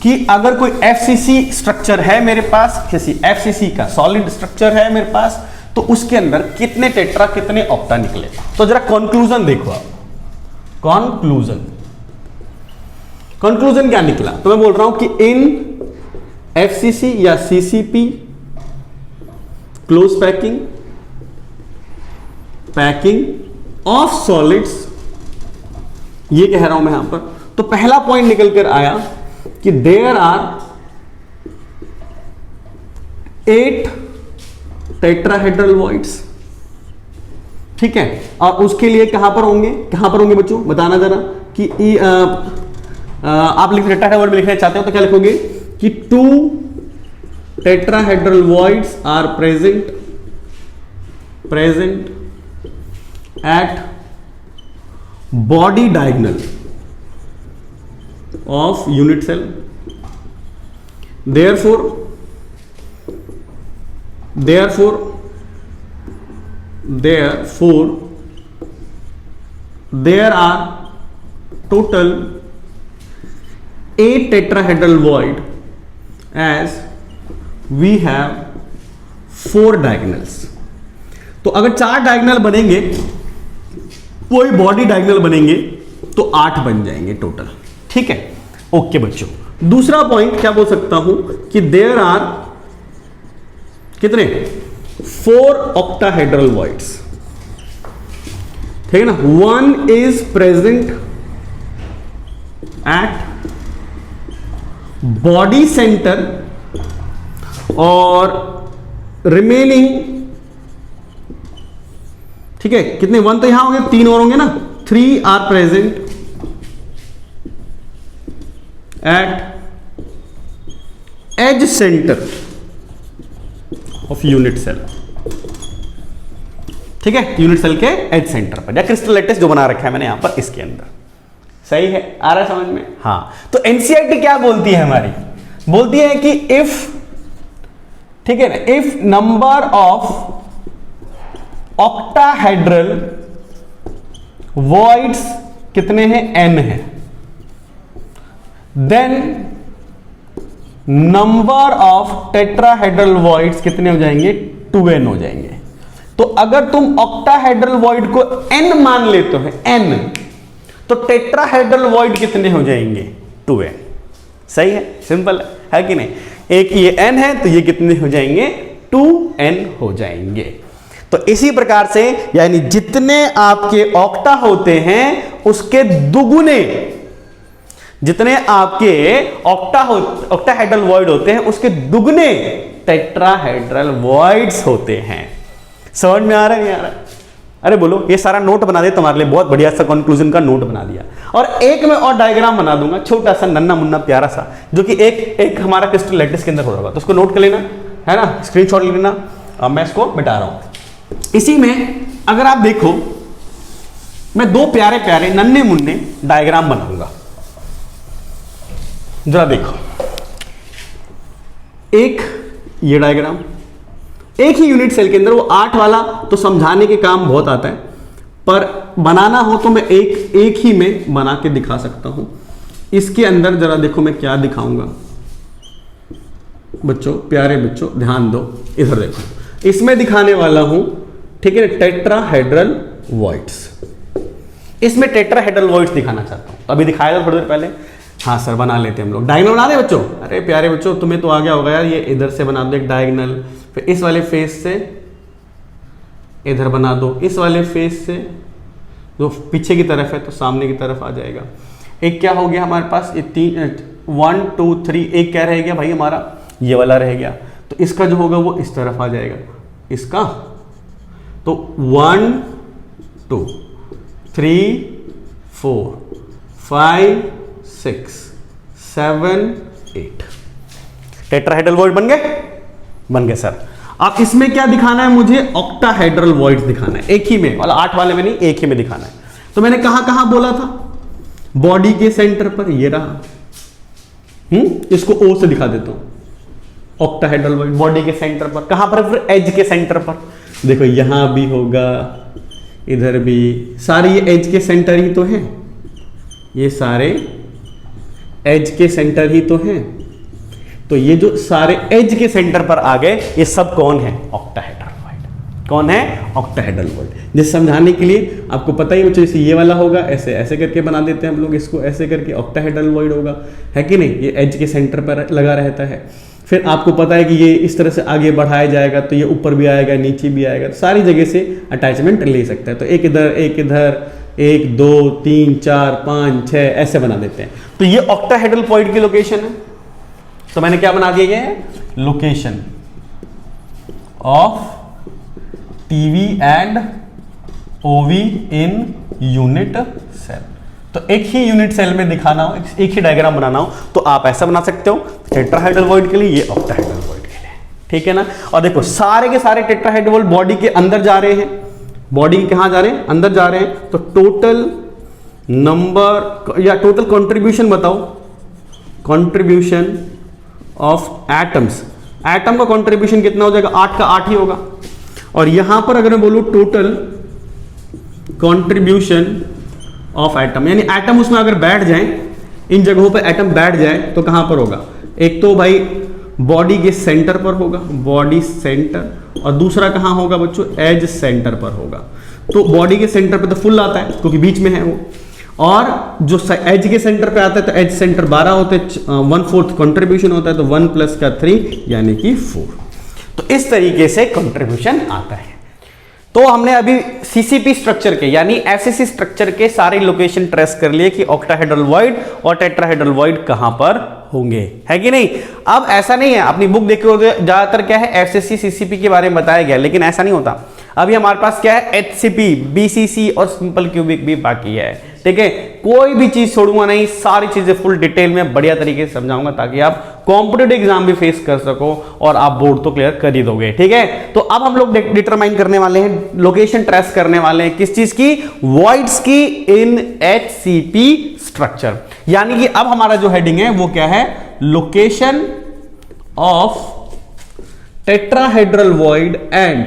कि अगर कोई एफसीसी स्ट्रक्चर है मेरे पास, किसी एफसीसी का सॉलिड स्ट्रक्चर है मेरे पास, तो उसके अंदर कितने टेट्रा कितने ऑक्टा निकले। तो जरा कंक्लूजन देखो आप। कंक्लूजन क्या निकला? तो मैं बोल रहा हूं कि इन एफसीसी या CCP close packing of solids, ये कह रहा हूं मैं यहां पर। तो पहला पॉइंट निकल कर आया कि देयर आर 8 टेट्राहेड्रल वॉइड्स। ठीक है, और उसके लिए कहां पर होंगे बच्चों? बताना जरा कि आप लिख टेट्राहेड्रल में लिखना चाहते हो तो क्या लिखोगे कि 2 tetrahedral voids are present at body diagonal of unit cell, therefore there are total 8 tetrahedral void as we have 4 diagonals। तो अगर 4 डायगोनल बनेंगे, कोई बॉडी डायगोनल बनेंगे तो 8 बन जाएंगे टोटल। ठीक है, ओके बच्चों। दूसरा पॉइंट क्या बोल सकता हूं कि देयर आर कितने? 4 ऑक्टाहेड्रल वॉइड्स। ठीक है ना, 1 is present at body centre और रिमेनिंग, ठीक है, कितने? 1 तो यहां होंगे, 3 और होंगे ना, 3 are present at edge center of unit cell। ठीक है, यूनिट सेल के एज सेंटर पर, या क्रिस्टल लेटिस जो बना रखा है मैंने यहां पर इसके अंदर। सही है, आ रहा है समझ में? हाँ। तो एनसीईआरटी क्या बोलती है हमारी? बोलती है कि इफ, ठीक है ना, if number of octahedral voids कितने हैं? n है। Then number of tetrahedral voids कितने हो जाएंगे? 2n हो जाएंगे। तो अगर तुम ऑक्टाहेड्रल वॉइड को n मान लेते हो, n, तो टेट्राहेड्रल वॉइड कितने हो जाएंगे? 2n। सही है, सिंपल है कि नहीं? एक ये n है तो ये कितने हो जाएंगे? 2n हो जाएंगे। तो इसी प्रकार से यानी जितने आपके ऑक्टा होते हैं उसके दुगुने, जितने आपके ऑक्टाहेड्रल वॉइड होते हैं उसके दुगने टेट्राहेड्रल वॉइड्स होते हैं। समझ में आ रहा है नहीं आ रहा? अरे बोलो, ये सारा नोट बना दे तुम्हारे लिए, बहुत बढ़िया सा कंक्लूजन का नोट बना दिया। और एक मैं और डायग्राम बना दूंगा, छोटा सा नन्ना मुन्ना प्यारा सा, जो कि एक हमारा क्रिस्टल लैटिस के अंदर हो रहा होगा, तो उसको नोट कर लेना है ना, स्क्रीनशॉट ले लेना। अब मैं इसको मिटा रहा हूं। इसी में अगर आप देखो, मैं दो प्यारे प्यारे नन्हे मुन्ने डायग्राम बनाऊंगा, जरा देखो। एक ये डायग्राम, एक ही यूनिट सेल के अंदर, वो 8 वाला तो समझाने के काम बहुत आता है, पर बनाना हो तो मैं एक ही में बना के दिखा सकता हूं। इसके अंदर जरा देखो मैं क्या दिखाऊंगा बच्चों, प्यारे बच्चों ध्यान दो, इधर देखो। इसमें दिखाने वाला हूं, ठीक है, टेट्राहेड्रल वॉइड्स। इसमें टेट्राहेड्रल वॉइड्स दिखाना चाहता हूं। अभी दिखाया था थोड़ी देर पहले। हाँ सर, बना लेते हैं हम लोग। डायगोनल बना दे बच्चों। अरे प्यारे बच्चों, तुम्हें तो आ गया होगा यार, ये इधर से बना दो एक डायगोनल, फिर इस वाले फेस से इधर बना दो, इस वाले फेस से जो पीछे की तरफ है तो सामने की तरफ आ जाएगा। एक क्या हो गया हमारे पास, ये 1 2 3, एक क्या रह गया भाई हमारा, ये वाला रह गया। तो इसका जो होगा वो इस तरफ आ जाएगा, इसका तो 1 2 3 4 5 6 7 8 टेट्राहेड्रल वॉइड बन गए? बन गए सर। अब इसमें क्या दिखाना है मुझे? ऑक्टाहेड्रल वॉइड्स दिखाना है, एक ही में, वाला 8 वाले में नहीं, एक ही में दिखाना है। तो मैंने कहां बोला था? बॉडी के सेंटर पर, ये रहा। इसको O से दिखा देता हूं। ऑक्टाहेड्रल वॉइड बॉडी के सेंटर पर, कहां पर? फिर एज के सेंटर पर। देखो यहां भी होगा, इधर भी, सारे ये एज के सेंटर ही तो हैं, ये सारे एज के सेंटर ही तो हैं। तो ये जो सारे एज के सेंटर पर आ गए, ये सब कौन है? Octahedral void. कौन है? Octahedral void. जिस समझाने के लिए आपको पता ही बच्चों, ये वाला होगा, ऐसे ऐसे करके बना देते हैं हम लोग इसको, ऐसे करके ऑक्टाहेड्रल वॉइड होगा, है कि नहीं? ये एज के सेंटर पर लगा रहता है। फिर आपको पता है कि ये इस तरह से आगे बढ़ाया जाएगा तो ये ऊपर भी आएगा, नीचे भी आएगा, तो सारी जगह से अटैचमेंट ले सकता है। तो एक इधर, एक इधर, 1 2 3 4 5 6 ऐसे बना देते हैं। तो ये ऑक्टाहेड्रल वॉइड की लोकेशन है। तो मैंने क्या बना दिया है? लोकेशन ऑफ टीवी एंड ओवी इन यूनिट सेल। तो एक ही यूनिट सेल में दिखाना हो, एक ही डायग्राम बनाना हो, तो आप ऐसा बना सकते हो टेट्राहेड्रल वॉइड के लिए, ये ऑक्टाहेड्रल वॉइड के लिए, ठीक है ना? और देखो सारे के सारे टेट्राहेड्रल बॉडी के अंदर जा रहे हैं, बॉडी के कहां जा रहे हैं? अंदर जा रहे हैं। तो टोटल नंबर या टोटल कंट्रीब्यूशन बताओ, कंट्रीब्यूशन ऑफ एटम्स। एटम का कंट्रीब्यूशन कितना हो जाएगा? 8 का 8 ही होगा। और यहां पर अगर मैं बोलूं टोटल कंट्रीब्यूशन ऑफ एटम, यानी एटम उसमें अगर बैठ जाए, इन जगहों पर एटम बैठ जाए तो कहां पर होगा? एक तो भाई बॉडी के सेंटर पर होगा, बॉडी सेंटर, और दूसरा कहां होगा बच्चों? एज सेंटर पर होगा। तो बॉडी के सेंटर पर तो फुल आता है क्योंकि बीच में है वो, और जो एज के सेंटर पे आता है तो एज सेंटर 12 होते हैं, 1/4 कंट्रीब्यूशन होता है, तो 1 + 3 यानी कि 4। तो इस तरीके से कंट्रीब्यूशन आता है। तो हमने अभी सीसीपी स्ट्रक्चर के यानी एसएससी स्ट्रक्चर के सारे लोकेशन ट्रेस कर लिए कि ऑक्टाहेड्रल वॉइड और टेट्राहेड्रल वॉइड कहां पर होंगे, है कि नहीं? अब ऐसा नहीं है, अपनी बुक देखो ज्यादातर क्या है, एसएससी सीसीपी के बारे में बताया गया, लेकिन ऐसा नहीं होता। अभी हमारे पास क्या है? एचसीपी, बीसीसी और सिंपल क्यूबिक भी बाकी है, ठीक है? कोई भी चीज छोड़ूंगा नहीं, सारी चीजें फुल डिटेल में बढ़िया तरीके से समझाऊंगा ताकि आप कॉम्पिटिटिव एग्जाम भी फेस कर सको और आप बोर्ड तो क्लियर कर ही दोगे, ठीक है? तो अब हम लोग डिटरमाइन करने वाले हैं, लोकेशन ट्रेस करने वाले हैं, किस चीज की? वॉइड्स की इन एचसीपी स्ट्रक्चर। यानी कि अब हमारा जो हेडिंग है वो क्या है? Location of tetrahedral void and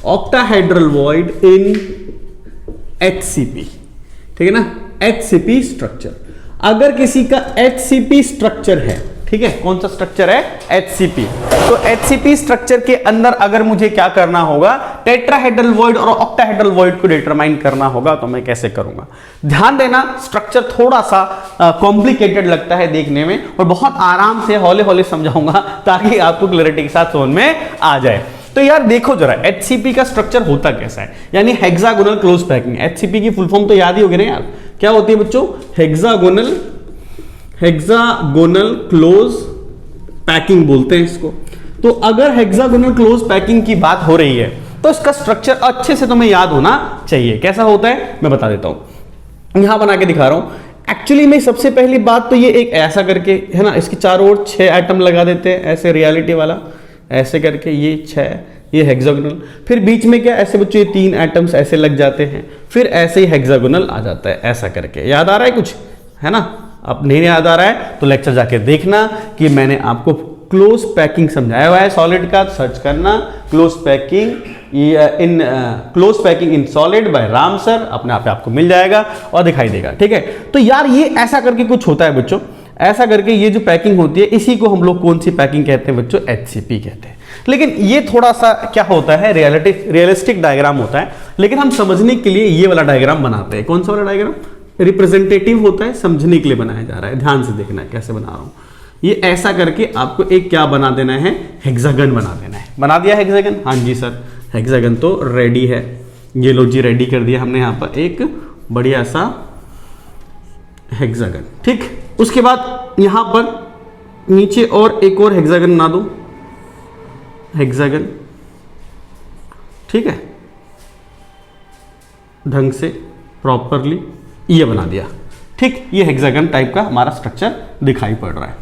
octahedral void in HCP, ठीक है ना? HCP structure. अगर किसी का एचसीपी स्ट्रक्चर है ठीक है, कौन सा स्ट्रक्चर है, HCP। तो HCP स्ट्रक्चर के अंदर अगर मुझे क्या करना होगा, टेट्राहेड्रल वॉइड और ऑक्टाहेड्रल वॉइड को डिटरमाइन करना होगा, तो मैं कैसे करूंगा। ध्यान देना, स्ट्रक्चर थोड़ा सा कॉम्प्लिकेटेड लगता है देखने में, और बहुत आराम से हौले हौले समझाऊंगा ताकि आपको क्लैरिटी के साथ समझ में आ जाए। तो यार देखो जरा, HCP का स्ट्रक्चर होता कैसा है, यानी हेक्सागोनल क्लोज पैकिंग। HCP की फुल फॉर्म तो याद ही होगी ना यार, क्या होती है बच्चों, हेक्सागोनल क्लोज पैकिंग बोलते हैं इसको। तो अगर हेक्सागोनल क्लोज पैकिंग की बात हो रही है तो इसका स्ट्रक्चर अच्छे से तुम्हें याद होना चाहिए। कैसा होता है मैं बता देता हूं, यहां बना के दिखा रहा हूं। एक्चुअली में सबसे पहली बात तो ये एक ऐसा करके है ना, इसके चारों ओर 6 एटम लगा देते हैं ऐसे, रियलिटी वाला ऐसे करके, ये 6, ये हेक्सागोनल। फिर बीच में क्या, ऐसे बच्चों ये 3 एटम्स ऐसे लग जाते हैं, फिर ऐसे ही हेक्सागोनल आ जाता है ऐसा करके। याद आ रहा है कुछ, है ना। अब नहीं याद आ रहा है तो लेक्चर जाके देखना कि मैंने आपको क्लोज पैकिंग समझाया हुआ है सॉलिड का, सर्च करना close packing in solid bye Ram sir, अपने आप आपको मिल जाएगा और दिखाई देगा, ठीक है। तो यार ये ऐसा करके कुछ होता है बच्चों, ऐसा करके ये जो पैकिंग होती है इसी को हम लोग कौन सी पैकिंग कहते हैं बच्चों, HCP कहते हैं। लेकिन ये थोड़ा सा क्या होता है, रियलिस्टिक डायग्राम होता है, लेकिन हम समझने के लिए ये वाला डायग्राम बनाते हैं। कौन सा वाला डायग्राम, रिप्रेजेंटेटिव होता है, समझने के लिए बनाया जा रहा है। ध्यान से देखना है कैसे बना रहा हूं। ये ऐसा करके आपको एक क्या बना देना है, हेक्सागन बना देना है। बना दिया हेक्सागन, हाँ जी सर, हेक्सागन तो रेडी है। ये लो जी, रेडी कर दिया हमने यहाँ पर एक बढ़िया सा हेक्सागन, ठीक। उसके बाद यहां पर नीचे और एक और हेक्सागन बना दो, हेक्सागन, ठीक है, ढंग से प्रॉपरली ये बना दिया, ठीक। ये हेक्सागन टाइप का हमारा स्ट्रक्चर दिखाई पड़ रहा है,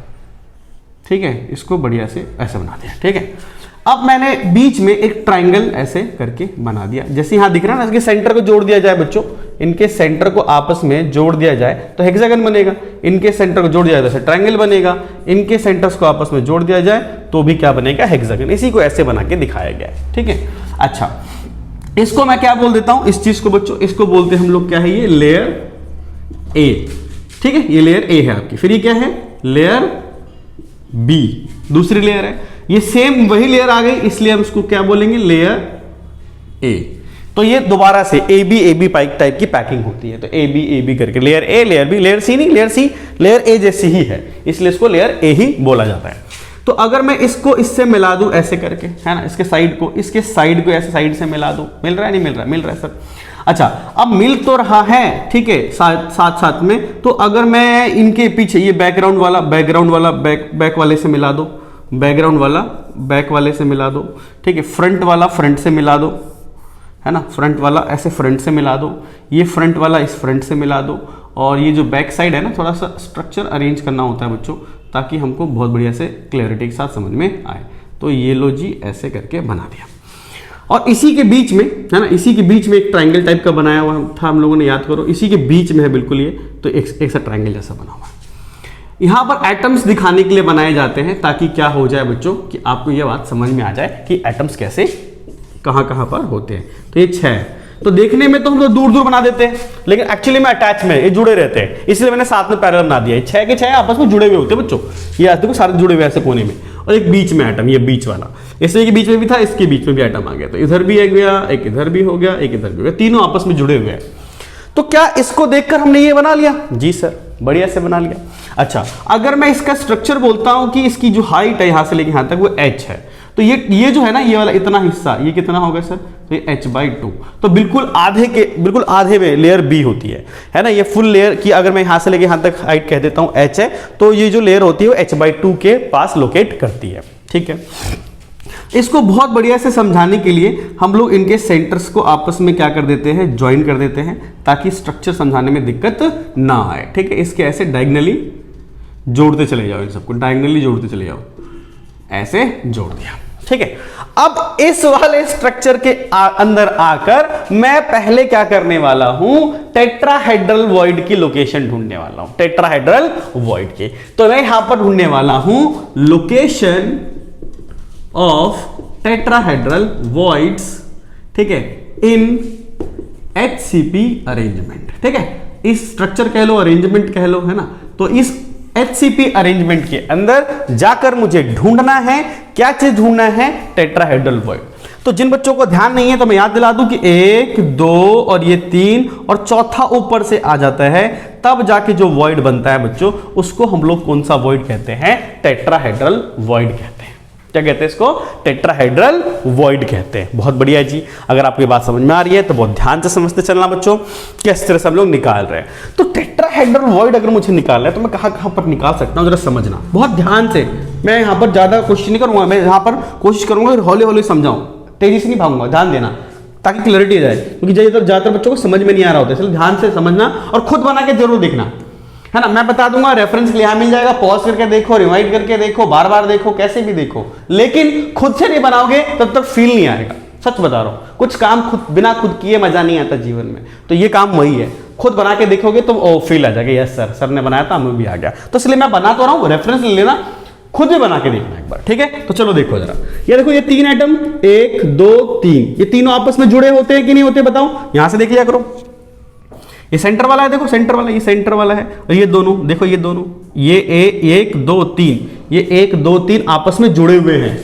ठीक है। इसको बढ़िया से ऐसे बना दिया, ठीक है। अब मैंने बीच में एक ट्राइंगल ऐसे करके बना दिया, जैसे यहां दिख रहा है ना, इसके सेंटर को जोड़ दिया जाए बच्चों, इनके सेंटर को आपस में जोड़ दिया जाए तो हेक्सागन बनेगा। इनके सेंटर को जोड़ दिया जाए तो ट्राइंगल बनेगा, इनके सेंटर्स को आपस में जोड़ दिया जाए तो भी क्या बनेगा, हेक्सागन। इसी को ऐसे बना के दिखाया गया है, ठीक है। अच्छा, इसको मैं क्या बोल देता हूं, इस चीज को बच्चों, इसको बोलते हैं हम लोग क्या है, ये लेयर ए, ठीक है। ये लेयर ए है आपकी। फिर ये क्या है, लेयर बी, दूसरी लेयर है। ये सेम वही लेयर आ गई, इसलिए हम इसको क्या बोलेंगे, लेयर ए। तो ये दोबारा से ए बी टाइप की पैकिंग होती है। तो ए बी करके layer A, layer B, layer C नहीं, लेयर सी लेयर ए जैसी ही है, इसलिए इसको लेयर ए ही बोला जाता है। तो अगर मैं इसको इससे मिला दूं ऐसे करके, है ना, इसके साइड को ऐसे साइड से मिला दूं, मिल रहा है नहीं मिल रहा, मिल रहा है सर। अच्छा, अब मिल तो रहा है, ठीक है, साथ में। तो अगर मैं इनके पीछे ये बैकग्राउंड वाला बैक वाले से मिला दो, बैकग्राउंड वाला बैक वाले से मिला दो, ठीक है। फ्रंट वाला फ्रंट से मिला दो, है ना, फ्रंट वाला ऐसे फ्रंट से मिला दो, ये फ्रंट वाला इस फ्रंट से मिला दो, और ये जो बैक साइड है ना, थोड़ा सा स्ट्रक्चर अरेंज करना होता है बच्चों, ताकि हमको बहुत बढ़िया से क्लैरिटी के साथ समझ में आए। तो ये लो जी, ऐसे करके बना दिया। और इसी के बीच में, है ना, इसी के बीच में एक ट्राइंगल टाइप का बनाया हुआ था हम लोगों ने, याद करो, इसी के बीच में है बिल्कुल ये, तो एक सा ट्राइंगल जैसा बना हुआ है। यहां पर एटम्स दिखाने के लिए बनाए जाते हैं, ताकि क्या हो जाए बच्चों, कि आपको यह बात समझ में आ जाए कि एटम्स कैसे कहां पर होते हैं। तो ये 6 है, तो देखने में तो हम लोग दूर दूर बना देते हैं, लेकिन एक्चुअली में अटैच में ये जुड़े रहते हैं, इसलिए मैंने साथ में पैरेलल बना दिया है। 6 के 6 आपस में जुड़े हुए होते हैं बच्चों, ये देखो सारे जुड़े हुए ऐसे कोने में, और एक बीच में एटम, ये बीच वाला, इसलिए बीच में भी था, इसके बीच में भी एटम आ गया, तो इधर भी एक गया, एक इधर भी हो गया, एक इधर भी हो गया, तीनों आपस में जुड़े हुए हैं। तो क्या इसको देखकर हमने ये बना लिया? जी सर, बढ़िया से बना लिया। अच्छा, अगर मैं इसका स्ट्रक्चर बोलता हूं कि इसकी जो हाइट है यहां से लेके यहां तक वो h है, तो ये जो है ना, ये वाला इतना हिस्सा, ये कितना होगा सर? तो ये h/2, तो बिल्कुल आधे में लेयर बी होती है ना। ये फुल लेयर की अगर मैं यहां से लेके यहां तक हाइट कह देता हूं h है, तो ये जो लेयर होती है वो h/2 के पास लोकेट करती है, ठीक है। इसको बहुत बढ़िया से समझाने के लिए हम लोग इनके सेंटर्स को आपस में क्या कर देते हैं, ज्वाइन कर देते हैं, ताकि स्ट्रक्चर समझाने में दिक्कत ना आए, ठीक है। इसके ऐसे डायगनली जोड़ते चले जाओ, इन सबको डायगनली जोड़ते चले जाओ, ऐसे जोड़ दिया, ठीक है। अब इस वाले स्ट्रक्चर के अंदर आकर मैं पहले क्या करने वाला हूं, टेट्राहेड्रल वॉइड की लोकेशन ढूंढने वाला हूं, टेट्राहेड्रल वॉइड की। तो मैं यहां पर ढूंढने वाला हूं लोकेशन ऑफ टेट्राहेड्रल वॉइड्स, ठीक है, इन HCP अरेंजमेंट, ठीक है। इस स्ट्रक्चर कह लो, अरेंजमेंट कह लो, है ना। तो इस HCP अरेंजमेंट के अंदर जाकर मुझे ढूंढना है, क्या चीज ढूंढना है, टेट्राहेड्रल वॉइड। तो जिन बच्चों को ध्यान नहीं है तो मैं याद दिला दूं कि 1 2 और ये 3 और चौथा ऊपर से आ जाता है, तब जाके जो वॉइड बनता है बच्चों उसको हम लोग कौन सा वॉइड कहते हैं, टेट्राहेड्रल वॉइड कहते हैं। क्या कहते हैं इसको, टेट्राहेड्रल वॉइड कहते हैं। बहुत बढ़िया जी, अगर आपकी बात समझ में आ रही है तो बहुत ध्यान से समझते चलना बच्चों, किस तरह से हम लोग निकाल रहे हैं। तो टेट्राहेड्रल वॉइड अगर मुझे निकालना है तो मैं कहां पर निकाल सकता हूं, जरा समझना बहुत ध्यान से। मैं यहां पर ज्यादा कोशिश नहीं करूंगा, मैं यहां पर कोशिश करूंगा हौले हौले समझाऊं, तेजी से नहीं भागूंगा, ध्यान देना ताकि क्लैरिटी आ जाए, क्योंकि ज्यादातर बच्चों को समझ में नहीं आ रहा होता है, इसलिए ध्यान से समझना और खुद बना के जरूर देखना, है ना। मैं बता दूंगा, रेफरेंस यहां मिल जाएगा, पॉज करके देखो, रिवाइंड करके देखो, बार बार देखो, कैसे भी देखो, लेकिन खुद से नहीं बनाओगे तब तक फील नहीं आएगा। सच बता रहा हूं, कुछ काम खुद बिना खुद किए मजा नहीं आता जीवन में, तो ये काम वही है, खुद बना के देखोगे तो फील आ जाएगा, यस सर ने बनाया था हमें भी आ गया। तो इसलिए मैं बना तो रहा हूं, रेफरेंस ले लेना, खुद भी बना के देखना एक बार, ठीक है। तो चलो देखो जरा, ये देखो ये 3 एटम 1 2 3, ये तीनों आपस में जुड़े होते हैं कि नहीं होते बताओ, यहां से देख लिया करो। ये सेंटर वाला है, देखो सेंटर वाला, ये सेंटर वाला है, और ये दोनों देखो, ये दोनों, ये 1 2 3, ये 1 2 3 आपस में जुड़े हुए हैं।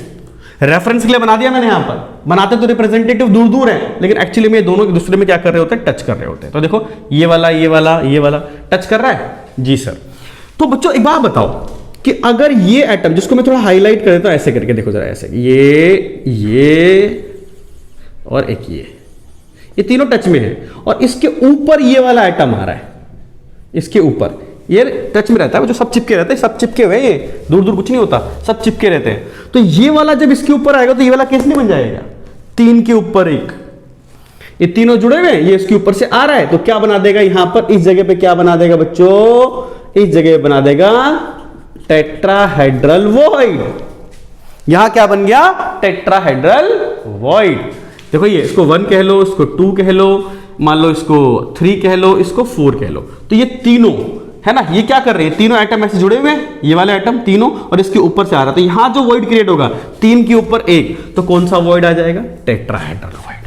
रेफरेंस के लिए बना दिया मैंने, यहां पर बनाते तो रिप्रेजेंटेटिव दूर दूर है, लेकिन एक्चुअली में दोनों एक दूसरे में क्या कर रहे होते हैं, टच कर रहे होते हैं। तो देखो ये वाला ये वाला ये वाला टच कर रहा है जी सर। तो बच्चों एक बात बताओ कि अगर ये एटम, जिसको मैं थोड़ा हाईलाइट कर देता हूं ऐसे करके, देखो जरा ऐसे, ये और एक ये तीनों टच में है, और इसके ऊपर ये वाला एटम आ रहा है, इसके ऊपर ये टच में रहता है, जो सब चिपके रहते हैं, सब चिपके हुए, ये दूर दूर कुछ नहीं होता, सब चिपके रहते हैं। तो ये वाला जब इसके ऊपर आएगा तो ये वाला केस नहीं बन जाएगा, 3 के ऊपर 1, ये तीनों जुड़े हुए हैं, ये इसके ऊपर से आ रहा है, तो क्या बना देगा यहां पर, इस जगह पे क्या बना देगा बच्चों, इस जगह बना देगा टेट्राहेड्रल वॉइड। यहां क्या बन गया, टेट्राहेड्रल वॉइड। देखो ये, इसको 1 कह लो, इसको 2 कह लो, मान लो इसको 3 कह लो, इसको 4 कह लो, तो ये तीनों है ना, ये क्या कर रहे हैं, तीनों एटम ऐसे जुड़े हुए हैं, ये वाले एटम तीनों, और इसके ऊपर से आ रहा है, तो यहां जो वॉइड क्रिएट होगा 3 के ऊपर 1, तो कौन सा वॉइड आ जाएगा, टेट्राहेड्रल वॉइड।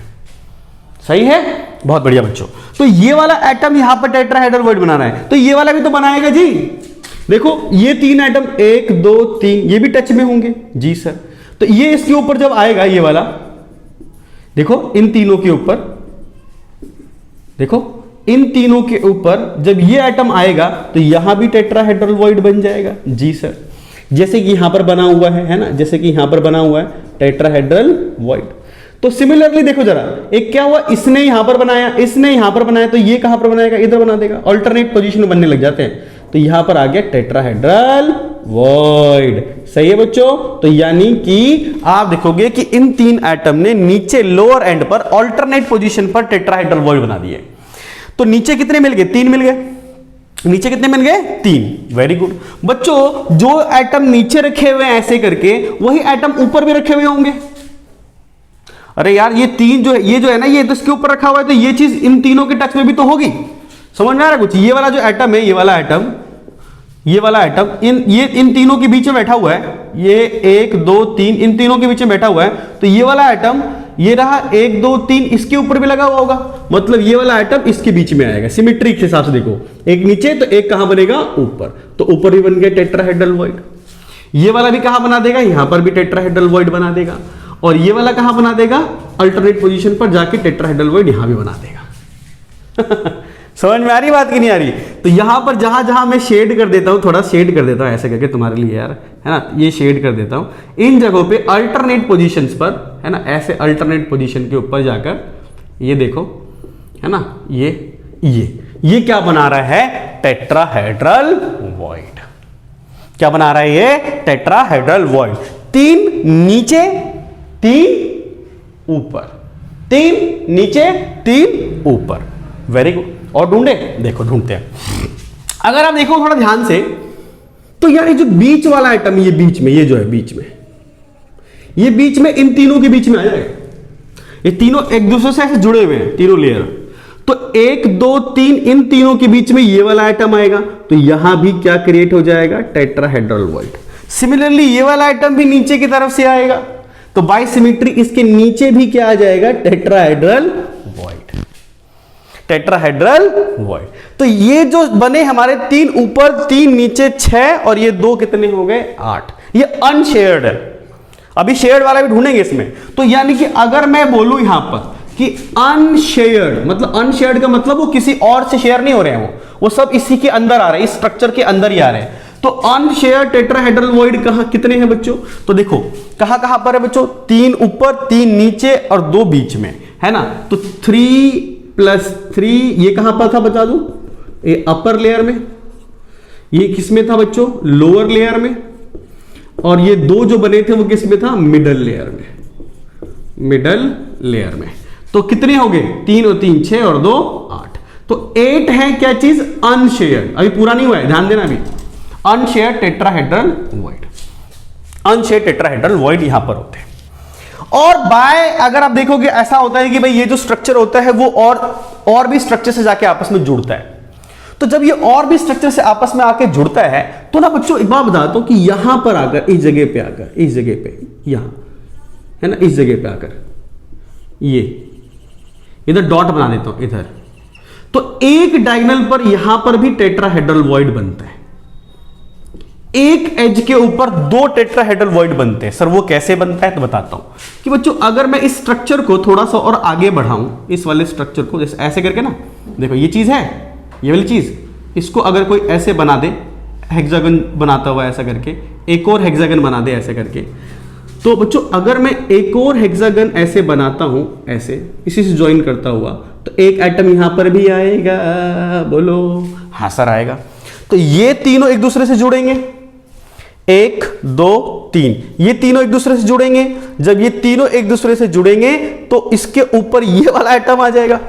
सही है, बहुत बढ़िया बच्चों। तो ये वाला एटम यहां पर टेट्राहेड्रल वॉइड बना रहा है, तो ये वाला भी तो बनाएगा जी। देखो ये 3 एटम 1 2 3, ये भी टच में होंगे जी सर। तो ये इसके ऊपर जब आएगा, ये वाला देखो, इन तीनों के ऊपर देखो, इन तीनों के ऊपर जब ये एटम आएगा तो यहां भी टेट्राहेड्रल वॉइड बन जाएगा जी सर, जैसे कि यहां पर बना हुआ है ना, जैसे कि यहां पर बना हुआ है टेट्राहेड्रल वॉइड। तो सिमिलरली देखो जरा, एक क्या हुआ, इसने यहां पर बनाया, इसने यहां पर बनाया, तो ये कहां पर बनाएगा, इधर बना देगा, अल्टरनेट पोजीशन में बनने लग जाते हैं, तो यहां पर आ गया टेट्राहेड्रल वॉइड। सही है बच्चों। तो यानी कि आप देखोगे कि इन 3 एटम ने नीचे लोअर एंड पर अल्टरनेट पोजीशन पर टेट्राहेड्रल वॉइड बना दिए। तो नीचे कितने मिल गए, 3 मिल गए, नीचे कितने मिल गए, 3। वेरी गुड बच्चों, जो एटम नीचे रखे हुए हैं ऐसे करके, वही एटम ऊपर भी रखे हुए होंगे। अरे यार ये 3 जो है, ये जो है ना, ये तो इसके ऊपर रखा हुआ है, तो ये चीज इन तीनों के टच में भी तो होगी। समझ में आ रहा है कुछ, ये वाला जो एटम है, ये वाला एटम, ये वाला एटम इन तीनों के बीच में बैठा हुआ है, ये 1 2 3 इन तीनों के बीच में बैठा हुआ है, तो ये वाला एटम, ये रहा 1 2 3, इसके ऊपर भी लगा हुआ होगा, मतलब ये वाला एटम इसके बीच में आएगा। सिमेट्री के हिसाब से देखो, एक नीचे तो एक कहां बनेगा, ऊपर, तो ऊपर भी बन गया टेट्राहेड्रल वॉइड। ये वाला भी कहां बना देगा, यहां पर भी टेट्राहेड्रल वॉइड बना देगा, और ये वाला कहां बना देगा, अल्टरनेट पोजीशन पर जाके टेट्राहेड्रल वॉइड यहां भी बना देगा। समझ में आ रही बात कि नहीं आ रही। तो यहां पर जहां जहां मैं शेड कर देता हूं, थोड़ा शेड कर देता हूं ऐसे करके तुम्हारे लिए यार, है ना, ये शेड कर देता हूं इन जगहों पे अल्टरनेट पोजीशंस पर, है ना, ऐसे अल्टरनेट पोजीशन के ऊपर जाकर, ये देखो, है ना, ये क्या बना रहा है, टेट्राहेड्रल वॉइड। क्या बना रहा है ये, टेट्राहेड्रल वॉइड। 3 नीचे 3 ऊपर, 3 नीचे 3 ऊपर। Very good. और ढूंढे, देखो ढूंढते हैं। अगर आप देखो थोड़ा ध्यान से, तो यार ये जो बीच वाला आइटम, ये बीच में, ये जो है बीच में, ये बीच में इन तीनों के बीच में आ जाएगा। ये तीनों एक दूसरे से ऐसे जुड़े हुए हैं, तीनों लेयर। तो 1 2 3 इन तीनों के बीच में ये वाला आइटम आएगा, तो यहां भी क्या क्रिएट हो जाएगा, टेट्राहेड्रल वॉइड। सिमिलरली ये वाला आइटम भी नीचे की तरफ से आएगा, तो बाय सिमेट्री इसके नीचे भी क्या आ जाएगा, टेट्राहेड्रल वॉइड। Tetrahedral void. तो ये जो बने हमारे 3 ऊपर 3 नीचे 6 और ये 2 कितने हो गए 8, ये अनशेयर्ड है। अभी शेयर्ड वाला भी ढूंढेंगे इसमें। तो यानी कि अगर मैं बोलूं यहां पर कि अनशेयर्ड, मतलब अनशेयर्ड का मतलब वो किसी और से शेयर नहीं हो रहे हैं, वो सब इसी के अंदर आ रहे हैं, इस स्ट्रक्चर के अंदर ही आ रहे हैं। तो अनशेयर्ड टेट्राहेड्रल वॉइड कहां कितने हैं बच्चों? तो देखो कहां कहां पर है बच्चों, 3 ऊपर 3 नीचे और 2 बीच में है ना। तो 3 + 3 ये कहां पर था बता दूं, ये अपर लेयर में, ये किसमें था बच्चों, लोअर लेयर में, और ये 2 जो बने थे वो किसमें था, मिडल लेयर में, मिडल लेयर में। तो कितने हो गए 3 और 3 6 और 2 8। तो 8 है क्या चीज, अनशेयर्ड। अभी पूरा नहीं हुआ है, ध्यान देना। अभी unshared tetrahedral void, unshared tetrahedral void यहां पर होते हैं। और बाय अगर आप देखोगे ऐसा होता है कि भाई ये जो स्ट्रक्चर होता है वो और भी स्ट्रक्चर से जाके आपस में जुड़ता है। तो जब ये और भी स्ट्रक्चर से आपस में आके जुड़ता है तो ना बच्चों एक बात बताता हूं कि यहां पर आकर, इस जगह पे आकर, इस जगह पे, यहां है ना, इस जगह पे आकर ये इधर डॉट बना देता हूं इधर, तो एक डायगोनल पर यहां पर भी टेट्राहेड्रल वॉइड बनता है। एक एज के ऊपर 2 टेट्राहेड्रल वॉइड बनते हैं। सर वो कैसे बनता है तो बताता हूं कि बच्चों अगर मैं इस स्ट्रक्चर को थोड़ा सा और आगे बढ़ाऊं, इस वाले स्ट्रक्चर को जैसे ऐसे करके ना, देखो ये चीज है, ये वाली चीज, इसको अगर कोई ऐसे बना दे, हेक्सागन बनाता हुआ ऐसा करके, एक और हेक्सागन बना दे ऐसे करके, तो बच्चों अगर मैं एक और हेक्सागन ऐसे बनाता हूं, ऐसे इसी से ज्वाइन करता हुआ, तो एक एटम यहां पर भी आएगा, बोलो हाँ सर आएगा। तो ये तीनों एक दूसरे से जुड़ेंगे, 1 2 3, ये तीनों एक दूसरे से जुड़ेंगे। जब ये तीनों एक दूसरे से जुड़ेंगे तो इसके ऊपर ये वाला एटम आ जाएगा,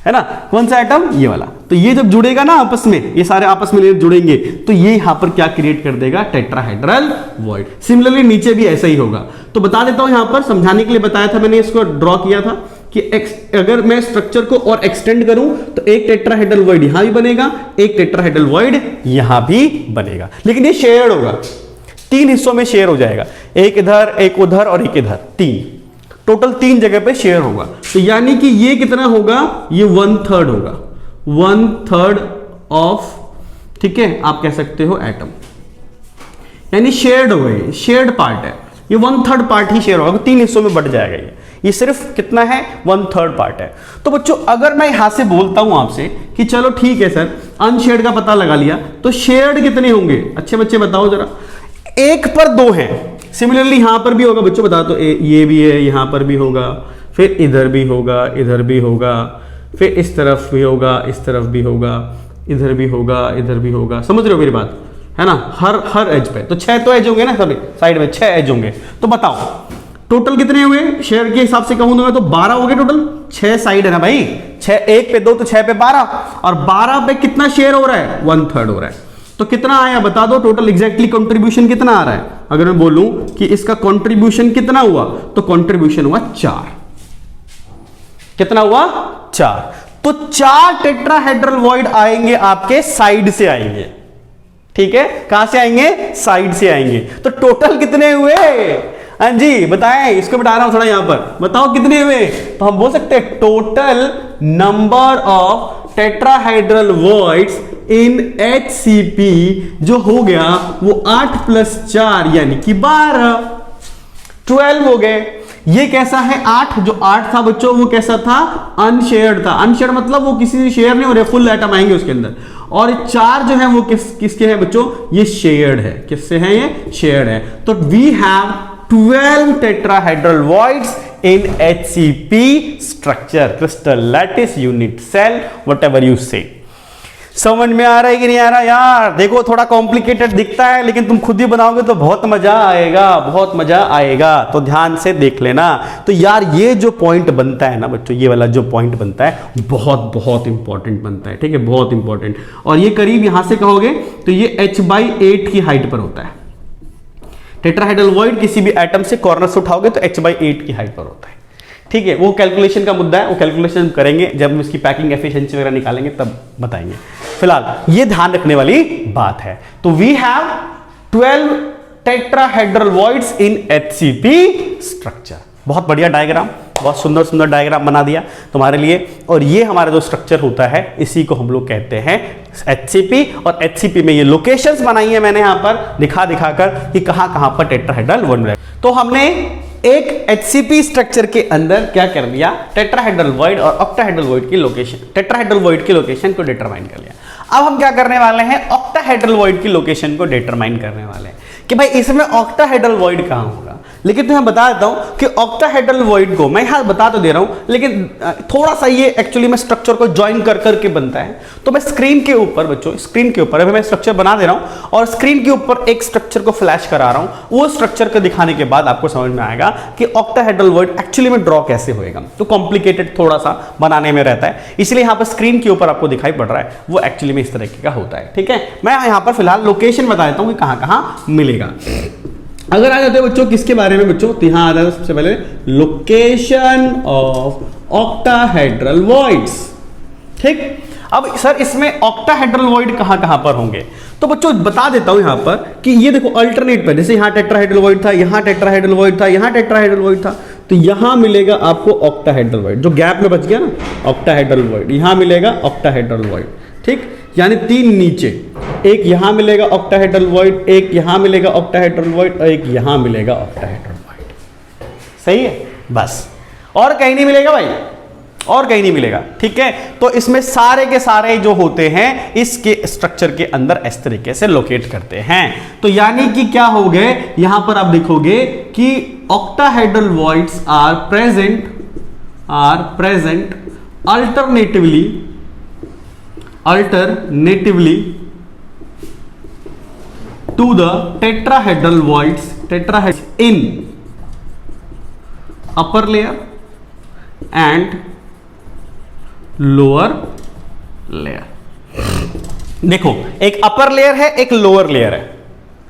है ना। कौन सा एटम, ये वाला। तो ये जब जुड़ेगा ना आपस में, ये सारे आपस में जुड़ेंगे, तो ये यहां पर क्या क्रिएट कर देगा, टेट्राहेड्रल वॉइड। सिमिलरली नीचे भी ऐसा ही होगा। तो बता देता हूं, यहां पर समझाने के लिए बताया था मैंने, इसको ड्रॉ किया था कि अगर मैं स्ट्रक्चर को और एक्सटेंड करूं तो एक टेट्राहेड्रल वॉइड यहां भी बनेगा, एक टेट्राहेड्रल वॉइड यहां भी बनेगा, लेकिन ये शेयर्ड होगा, 3 हिस्सों में शेयर हो जाएगा, एक इधर, एक उधर और एक इधर, 3 टोटल 3 जगह पे शेयर होगा। तो यानी कि ये कितना होगा, ये 1/3 होगा, 1/3 ऑफ, ठीक है, आप कह सकते हो एटम, यानी शेयर्ड हो गए, शेयर्ड पार्ट है ये, 1/3 पार्ट ही शेयर होगा, 3 हिस्सों में बढ़ जाएगा ये सिर्फ कितना है, 1/3 पार्ट है। तो बच्चों अगर मैं यहां से बोलता हूं आपसे कि चलो ठीक है सर, अनशेयर्ड का पता लगा लिया, तो शेयर्ड कितने होंगे, अच्छे बच्चे बताओ जरा। 1 पर 2 है, सिमिलरली यहां पर भी होगा बच्चों, बता दो, ये भी है, यहां पर भी होगा, फिर इधर भी होगा, इधर भी होगा, फिर इस तरफ भी होगा, इस तरफ भी होगा, इधर भी होगा, इधर भी होगा। समझ रहे हो मेरी बात, है ना। हर एज पे तो 6 तो एज होंगे ना, सभी साइड में 6 एज होंगे। तो बताओ टोटल कितने हुए, शेयर के हिसाब से कहूंगा तो 12 हो गए टोटल, 6 साइड है ना भाई, 6 1 पे 2 तो 6 पे 12, और 12 पे कितना शेयर हो रहा है, 1/3 हो रहा है। तो कितना आया बता दो, टोटल एग्जैक्टली कंट्रीब्यूशन कितना आ रहा है। अगर मैं बोलूं कि इसका कंट्रीब्यूशन कितना हुआ, तो कंट्रीब्यूशन हुआ 4। कितना हुआ, 4। तो 4 टेट्राहेड्रल वॉइड आएंगे आपके साइड से आएंगे, ठीक है, कहां से आएंगे, साइड से आएंगे। तो टोटल कितने हुए, हाँ जी बताएं, इसको बिठा रहा हूं थोड़ा यहां पर, बताओ कितने हुए। तो हम बोल सकते हैं total number of tetrahedral voids in HCP जो हो गया वो 8 + 4 यानी कि 12 हो गए। ये कैसा है, 8 जो 8 था बच्चों वो कैसा था, अनशेयर्ड था। अनशेयर्ड मतलब वो किसी से शेयर नहीं हो रहे, फुल एटम आएंगे उसके अंदर। और 4 जो है वो किसके हैं बच्चों, ये शेयर्ड है। किससे है, ये शेयर्ड है। तो we have 12 tetrahedral voids in HCP structure, crystal lattice, unit cell, whatever you say। समझ में आ रहा है कि नहीं आ रहा यार। देखो थोड़ा कॉम्प्लिकेटेड दिखता है, लेकिन तुम खुद ही बनाओगे तो बहुत मजा आएगा, बहुत मजा आएगा। तो ध्यान से देख लेना। तो यार ये जो पॉइंट बनता है ना बच्चों, ये वाला जो पॉइंट बनता है बहुत बहुत इंपॉर्टेंट बनता है, ठीक है, बहुत इंपॉर्टेंट। और ये करीब यहां से कहोगे तो ये h/8 की हाइट पर होता है। टेट्राहेड्रल वॉइड किसी भी एटम से कॉर्नर से उठाओगे तो h/8 की हाइट पर होता है, ठीक है। वो कैलकुलेशन का मुद्दा है, वो कैलकुलेशन करेंगे जब हम इसकी पैकिंग एफिशिएंसी वगैरह निकालेंगे तब बताएंगे। फिलहाल ये ध्यान रखने वाली बात है। तो we have 12 tetrahedral voids in HCP structure. बहुत बढ़िया डायग्राम, बहुत सुंदर सुंदर डायग्राम बना दिया तुम्हारे लिए। और ये हमारा जो स्ट्रक्चर होता है इसी को हम लोग कहते हैं HCP। और HCP में ये लोकेशंस बनाई है मैंने यहाँ पर दिखा कर कि कहाँ कहाँ पर टेट्राहेड्रल बॉन्ड है। तो हमने एक HCP स्ट्रक्चर के अंदर क्या कर दिया, टेट्राहेड्रल वॉइड और ऑक्टाहेड्रल वॉइड की लोकेशन, टेट्राहेड्रल वॉइड की लोकेशन को डिटरमाइन कर लिया। अब हम क्या करने वाले हैं, ऑक्टाहेड्रल वॉइड की लोकेशन को डिटरमाइन करने वाले हैं कि भाई इसमें ऑक्टाहेड्रल वॉइड कहां होगा। लेकिन तुम्हें बता देता हूं कि ऑक्टाहेड्रल वॉइड को मैं यहां बता तो दे रहा हूं, लेकिन थोड़ा सा ये एक्चुअली में स्ट्रक्चर को ज्वाइन कर करके बनता है। तो मैं स्क्रीन के ऊपर बच्चों, स्क्रीन के ऊपर अभी मैं स्ट्रक्चर बना दे रहा हूं और स्क्रीन के ऊपर एक स्ट्रक्चर को फ्लैश करा रहा हूं। वो स्ट्रक्चर को दिखाने के बाद आपको समझ में आएगा कि ऑक्टाहेड्रल वॉइड एक्चुअली में ड्रॉ कैसे होएगा। तो कॉम्प्लिकेटेड थोड़ा सा बनाने में रहता है, इसलिए यहां पर स्क्रीन के ऊपर आपको दिखाई पड़ रहा है वो एक्चुअली में इस तरीके का होता है। ठीक है, मैं यहां पर फिलहाल लोकेशन बता देता हूं कि कहां कहां मिलेगा। अगर आ जाते हैं बच्चों किसके बारे में बच्चों, तो यहां आ जाता है सबसे पहले लोकेशन ऑफ ऑक्टाहेड्रल वॉइड्स। ठीक, अब सर इसमें ऑक्टाहेड्रल वॉइड कहां कहां पर होंगे, तो बच्चों बता देता हूं यहां पर कि ये देखो अल्टरनेट पर, जैसे यहां टेट्राहेड्रल वॉइड था, यहां टेट्राहेड्रल वॉइड था, यहां टेट्राहेड्रल वॉइड था, तो यहां मिलेगा आपको ऑक्टाहेड्रल वॉइड, जो गैप में बच गया ना ऑक्टाहेड्रल वॉइड, यहां मिलेगा ऑक्टाहेड्रल वॉइड। ठीक, यानी 3 नीचे, एक यहां मिलेगा ऑक्टाहेड्रल वॉइड, एक यहां मिलेगा ऑक्टाहेड्रल वॉइड और एक यहां मिलेगा ऑक्टाहेड्रल वॉइड। सही है, बस और कहीं नहीं मिलेगा भाई, और कहीं नहीं मिलेगा। ठीक है, तो इसमें सारे के सारे जो होते हैं इसके स्ट्रक्चर के अंदर इस तरीके से लोकेट करते हैं। तो यानी कि क्या हो गए, यहां पर आप देखोगे कि octahedral voids are present alternatively to the tetrahedral voids in upper layer and lower layer। देखो एक अपर लेयर है, एक लोअर लेयर है।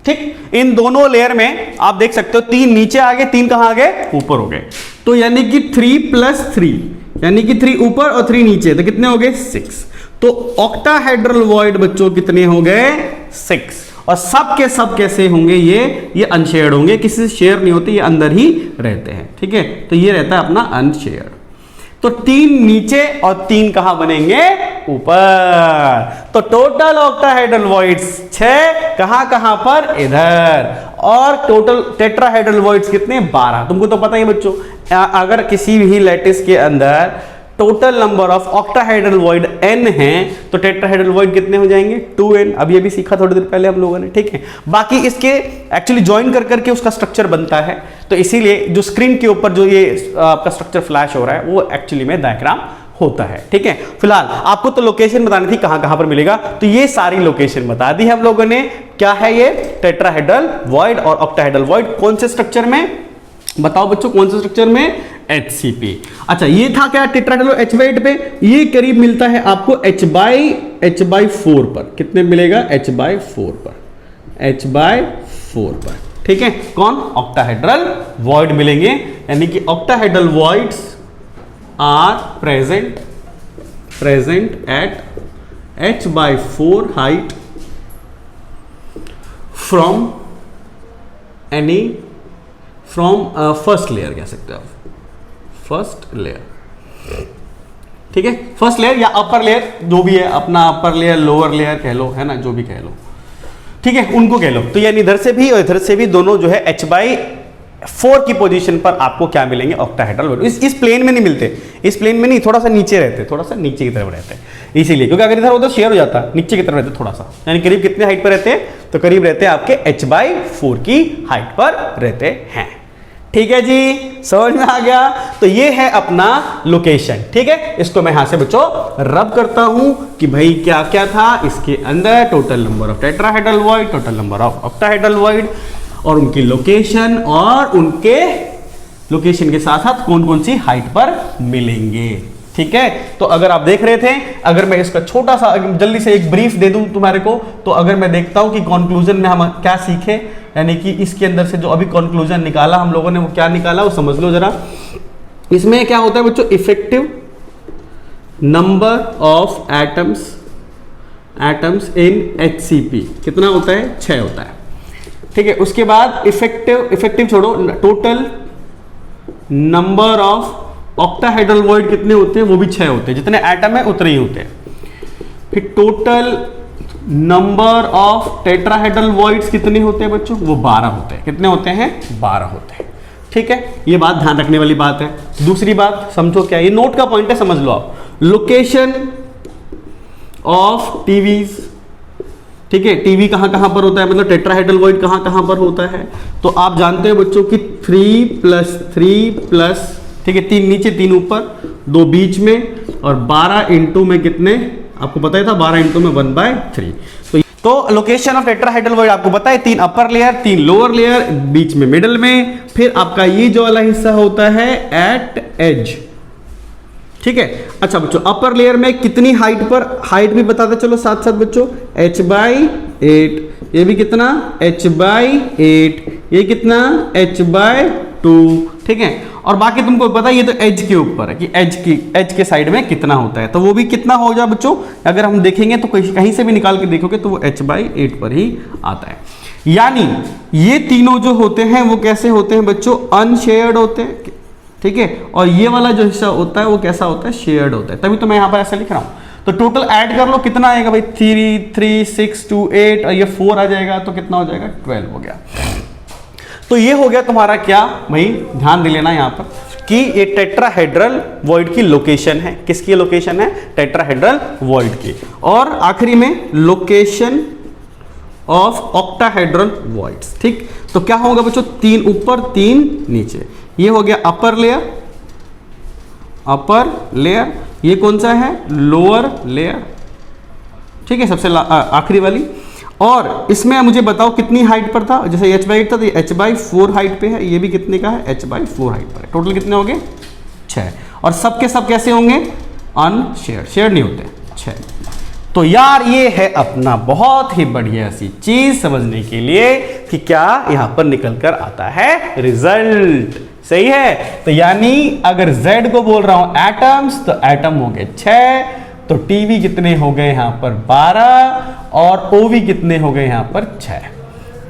ठीक, इन दोनों लेयर में आप देख सकते हो 3 नीचे आ गए, 3 कहां आ गए, ऊपर हो गए। तो यानी कि 3 + 3 यानी कि 3 ऊपर और 3 नीचे, तो कितने हो गए 6। तो ऑक्टाहेड्रल वॉइड बच्चों कितने हो गए 6। और सब के सब कैसे होंगे, ये अनशेयर्ड होंगे, किसी से शेयर नहीं होते, ये अंदर ही रहते हैं। ठीक है, तो ये रहता है अपना अनशेयर्ड। तो 3 नीचे और 3 कहां बनेंगे, ऊपर। तो टोटल ऑक्टाहेड्रल वॉइड्स 6, कहां कहां पर, इधर। और टोटल टेट्राहेड्रल वॉइड्स कितने, 12। तुमको तो पता ही बच्चों, अगर किसी भी लैटिस के अंदर total number of octahedral void n है तो टेट्राहेड्रल वॉइड कितने हो जाएंगे, 2n। अब ये भी सीखा थोड़ी देर पहले हम लोगों ने। ठीक है, बाकी इसके एक्चुअली ज्वाइन कर करके उसका स्ट्रक्चर बनता है। तो इसीलिए जो स्क्रीन के ऊपर जो ये आपका स्ट्रक्चर फ्लैश हो रहा है वो एक्चुअली में डायग्राम होता है। ठीक है, फिलहाल आपको तो लोकेशन बतानी थी कहां कहां पर मिलेगा, तो ये सारी लोकेशन बता दी हम लोगों ने। क्या है ये, टेट्राहेड्रल वॉइड और ऑक्टाहेड्रल वॉइड। कौन से स्ट्रक्चर में बताओ बच्चों, कौन से स्ट्रक्चर में, HCP। अच्छा, ये था क्या टेट्राहेड्रल H/8 पे, ये करीब मिलता है आपको H/4 पर। कितने मिलेगा, H/4 पर, H/4 पर। ठीक है, कौन, ऑक्टाहेड्रल वॉइड मिलेंगे। यानी कि octahedral voids are present at H/4 height from first layer, कह सकते हो आप, फर्स्ट लेयर। ठीक है, फर्स्ट लेयर या अपर लेयर, जो भी है अपना, अपर लेयर लोअर लेयर कह लो, है ना, जो भी कह लो। ठीक है, उनको कह लो। तो यानी इधर से भी और इधर से भी दोनों जो है H/4 की पोजीशन पर आपको क्या मिलेंगे, ऑक्टाहेड्रल वॉइड। इस प्लेन में नहीं मिलते, इस प्लेन में नहीं, थोड़ा सा नीचे रहते, थोड़ा सा नीचे की तरफ रहते हैं। इसीलिए, क्योंकि अगर इधर उधर शेयर हो जाता, नीचे की तरफ रहते थोड़ा सा। यानी करीब कितने हाइट पर रहते हैं, तो करीब रहते हैं आपके H/4 की हाइट पर रहते हैं। ठीक है जी, समझ में आ गया। तो ये है अपना लोकेशन। ठीक है, इसको मैं यहां से बच्चों रब करता हूं कि भाई क्या क्या था इसके अंदर, total number of tetrahedral void, total number of octahedral void, और उनकी लोकेशन, और उनके लोकेशन के साथ साथ कौन कौन सी हाइट पर मिलेंगे। ठीक है, तो अगर आप देख रहे थे, अगर मैं इसका छोटा सा जल्दी से एक ब्रीफ दे दूं तुम्हारे को, तो अगर मैं देखता हूं कि कंक्लूजन में हम क्या सीखे, यानी कि इसके अंदर से जो अभी कंक्लूजन निकाला हम लोगों ने, वो क्या निकाला वो समझ लो जरा। इसमें क्या होता है बच्चों, effective number of atoms in HCP कितना होता है, 6 होता है। ठीक है, उसके बाद इफेक्टिव छोड़ो, total number of octahedral void कितने होते हैं? वो भी 6 होते हैं, जितने एटम है उतने ही होते हैं। फिर total number of tetrahedral voids कितने होते हैं बच्चों? वो 12 होते हैं। कितने होते हैं? 12 होते हैं। ठीक है, ये बात ध्यान रखने वाली बात है। दूसरी बात समझो क्या, ये नोट का पॉइंट है, समझ लो आप। लोकेशन ऑफ टीवीज, ठीक है, टीवी कहां कहां पर होता है, मतलब टेट्राहेड्रल वॉइड कहां कहां पर होता है। तो आप जानते हो बच्चों कि 3+3+, ठीक है, 3 नीचे 3 ऊपर 2 बीच में और 12 इंटू में कितने, आपको पता ही था 12 इंटू में 1/3। तो लोकेशन ऑफ टेट्राहेड्रल वॉइड आपको पता है, 3 अपर लेयर 3 लोअर लेयर, बीच में मिडल में, फिर आपका ये जो वाला हिस्सा होता है एट एज। ठीक है, अच्छा बच्चों अपर लेयर में कितनी हाइट पर, हाइट भी बताते चलो साथ साथ बच्चों, h/8, ये भी कितना h/8, ये कितना h/2। ठीक है, और बाकी तुमको पता है ये तो एज के ऊपर है कि एज के साइड में कितना होता है, तो वो भी कितना हो जाए बच्चों, अगर हम देखेंगे तो कहीं से भी निकाल के देखोगे तो वो h/8 पर ही आता है। यानी ये तीनों जो होते हैं वो कैसे होते हैं बच्चों? अनशेयर्ड होते हैं। ठीक है, और ये वाला जो हिस्सा होता है वो कैसा होता है? शेयर्ड होता है। तभी तो मैं यहां पर ऐसा लिख रहा हूं। तो टोटल ऐड कर लो, कितना आएगा भाई? 3, 6, 2, 8 और ये 4 आ जाएगा, तो कितना हो जाएगा? 12 हो गया। तो ये हो गया तुम्हारा क्या भाई, ध्यान दे लेना यहां पर कि ये टेट्राहेड्रल वॉइड की लोकेशन है। किसकी लोकेशन है? टेट्राहेड्रल वॉइड की। और आखिरी में लोकेशन ऑफ ऑक्टाहेड्रल वॉइड्स। ठीक, तो क्या होगा बच्चों? 3 ऊपर 3 नीचे, ये हो गया अपर लेयर, अपर लेयर, ये कौन सा है? Lower layer. ठीक है, सबसे आखिरी वाली। और इसमें मुझे बताओ कितनी हाइट पर था? जैसे h/8 था तो ये h/4 हाइट पे है, ये भी कितने का है? h/4 हाइट पर है। टोटल कितने हो गए? 6। और सबके सब कैसे होंगे? अनशेयर्ड, शेयर नहीं होते। 6। तो यार ये है अपना बहुत ही बढ़िया सी चीज समझने के लिए कि क्या यहां पर निकल कर आता है रिजल्ट। सही है, तो यानी अगर Z को बोल रहा हूं एटम्स, तो एटम हो गए 6, तो टीवी कितने हो गए यहां पर? 12, और ओवी कितने हो गए यहां पर? 6।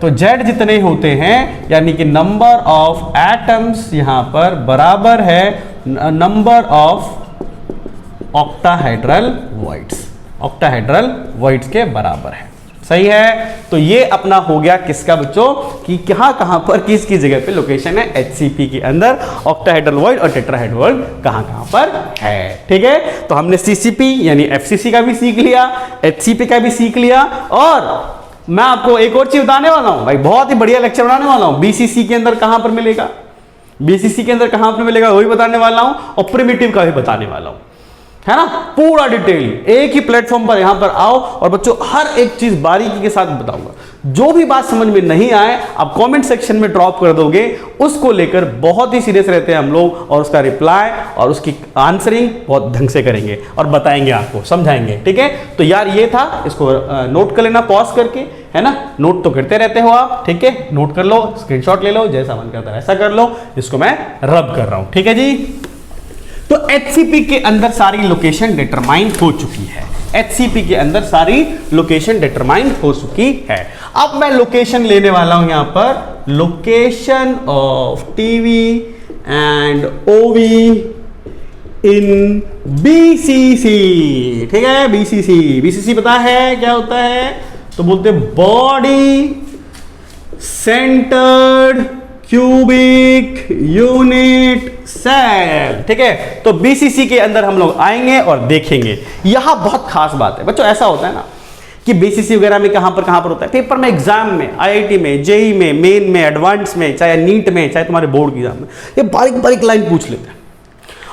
तो Z जितने होते हैं यानी कि नंबर ऑफ एटम्स यहां पर बराबर है number of octahedral voids, octahedral voids के बराबर है। सही है, तो ये अपना हो गया किसका बच्चों कि कहां पर किसकी जगह पे लोकेशन है HCP के अंदर, ऑक्टाहेड्रल वॉइड और टेट्राहेड्रल वॉइड कहां पर है। ठीक है, तो हमने CCP यानी FCC का भी सीख लिया, HCP का भी सीख लिया, और मैं आपको एक और चीज बताने वाला हूं भाई, बहुत ही बढ़िया लेक्चर बनाने वाला हूं। BCC के अंदर कहां पर मिलेगा, BCC के अंदर कहां पर मिलेगा वही बताने वाला हूं, और प्रिमिटिव का भी बताने वाला हूं, है ना, पूरा डिटेल एक ही प्लेटफॉर्म पर यहां पर आओ, और बच्चों हर एक चीज बारीकी के साथ बताऊंगा। जो भी बात समझ में नहीं आए आप कमेंट सेक्शन में ड्रॉप कर दोगे, उसको लेकर बहुत ही सीरियस रहते हैं हम लोग, और उसका रिप्लाई और उसकी आंसरिंग बहुत ढंग से करेंगे और बताएंगे आपको, समझाएंगे। ठीक है, तो यार ये था, इसको नोट कर लेना पॉज करके, है ना, नोट तो करते रहते हो आप। ठीक है, नोट कर लो, स्क्रीनशॉट ले लो, जैसा मन करता है ऐसा कर लो। इसको मैं रब कर रहा हूं। ठीक है जी, तो HCP के अंदर सारी लोकेशन डिटरमाइन हो चुकी है, HCP के अंदर सारी लोकेशन डिटरमाइन हो चुकी है। अब मैं लोकेशन लेने वाला हूं यहां पर, लोकेशन ऑफ टीवी एंड ओवी इन BCC। ठीक है, BCC पता है क्या होता है? तो बोलते body centred cubic unit cell. ठीक है, तो BCC के अंदर हम लोग आएंगे और देखेंगे। यहां बहुत खास बात है बच्चों, ऐसा होता है ना कि BCC वगैरह में कहां पर होता है, पेपर में, एग्जाम में, IIT में, JEE में, मेन में, एडवांस में, चाहे नीट में, चाहे तुम्हारे बोर्ड की एग्जाम में, ये बारीक बारीक लाइन पूछ लेते हैं,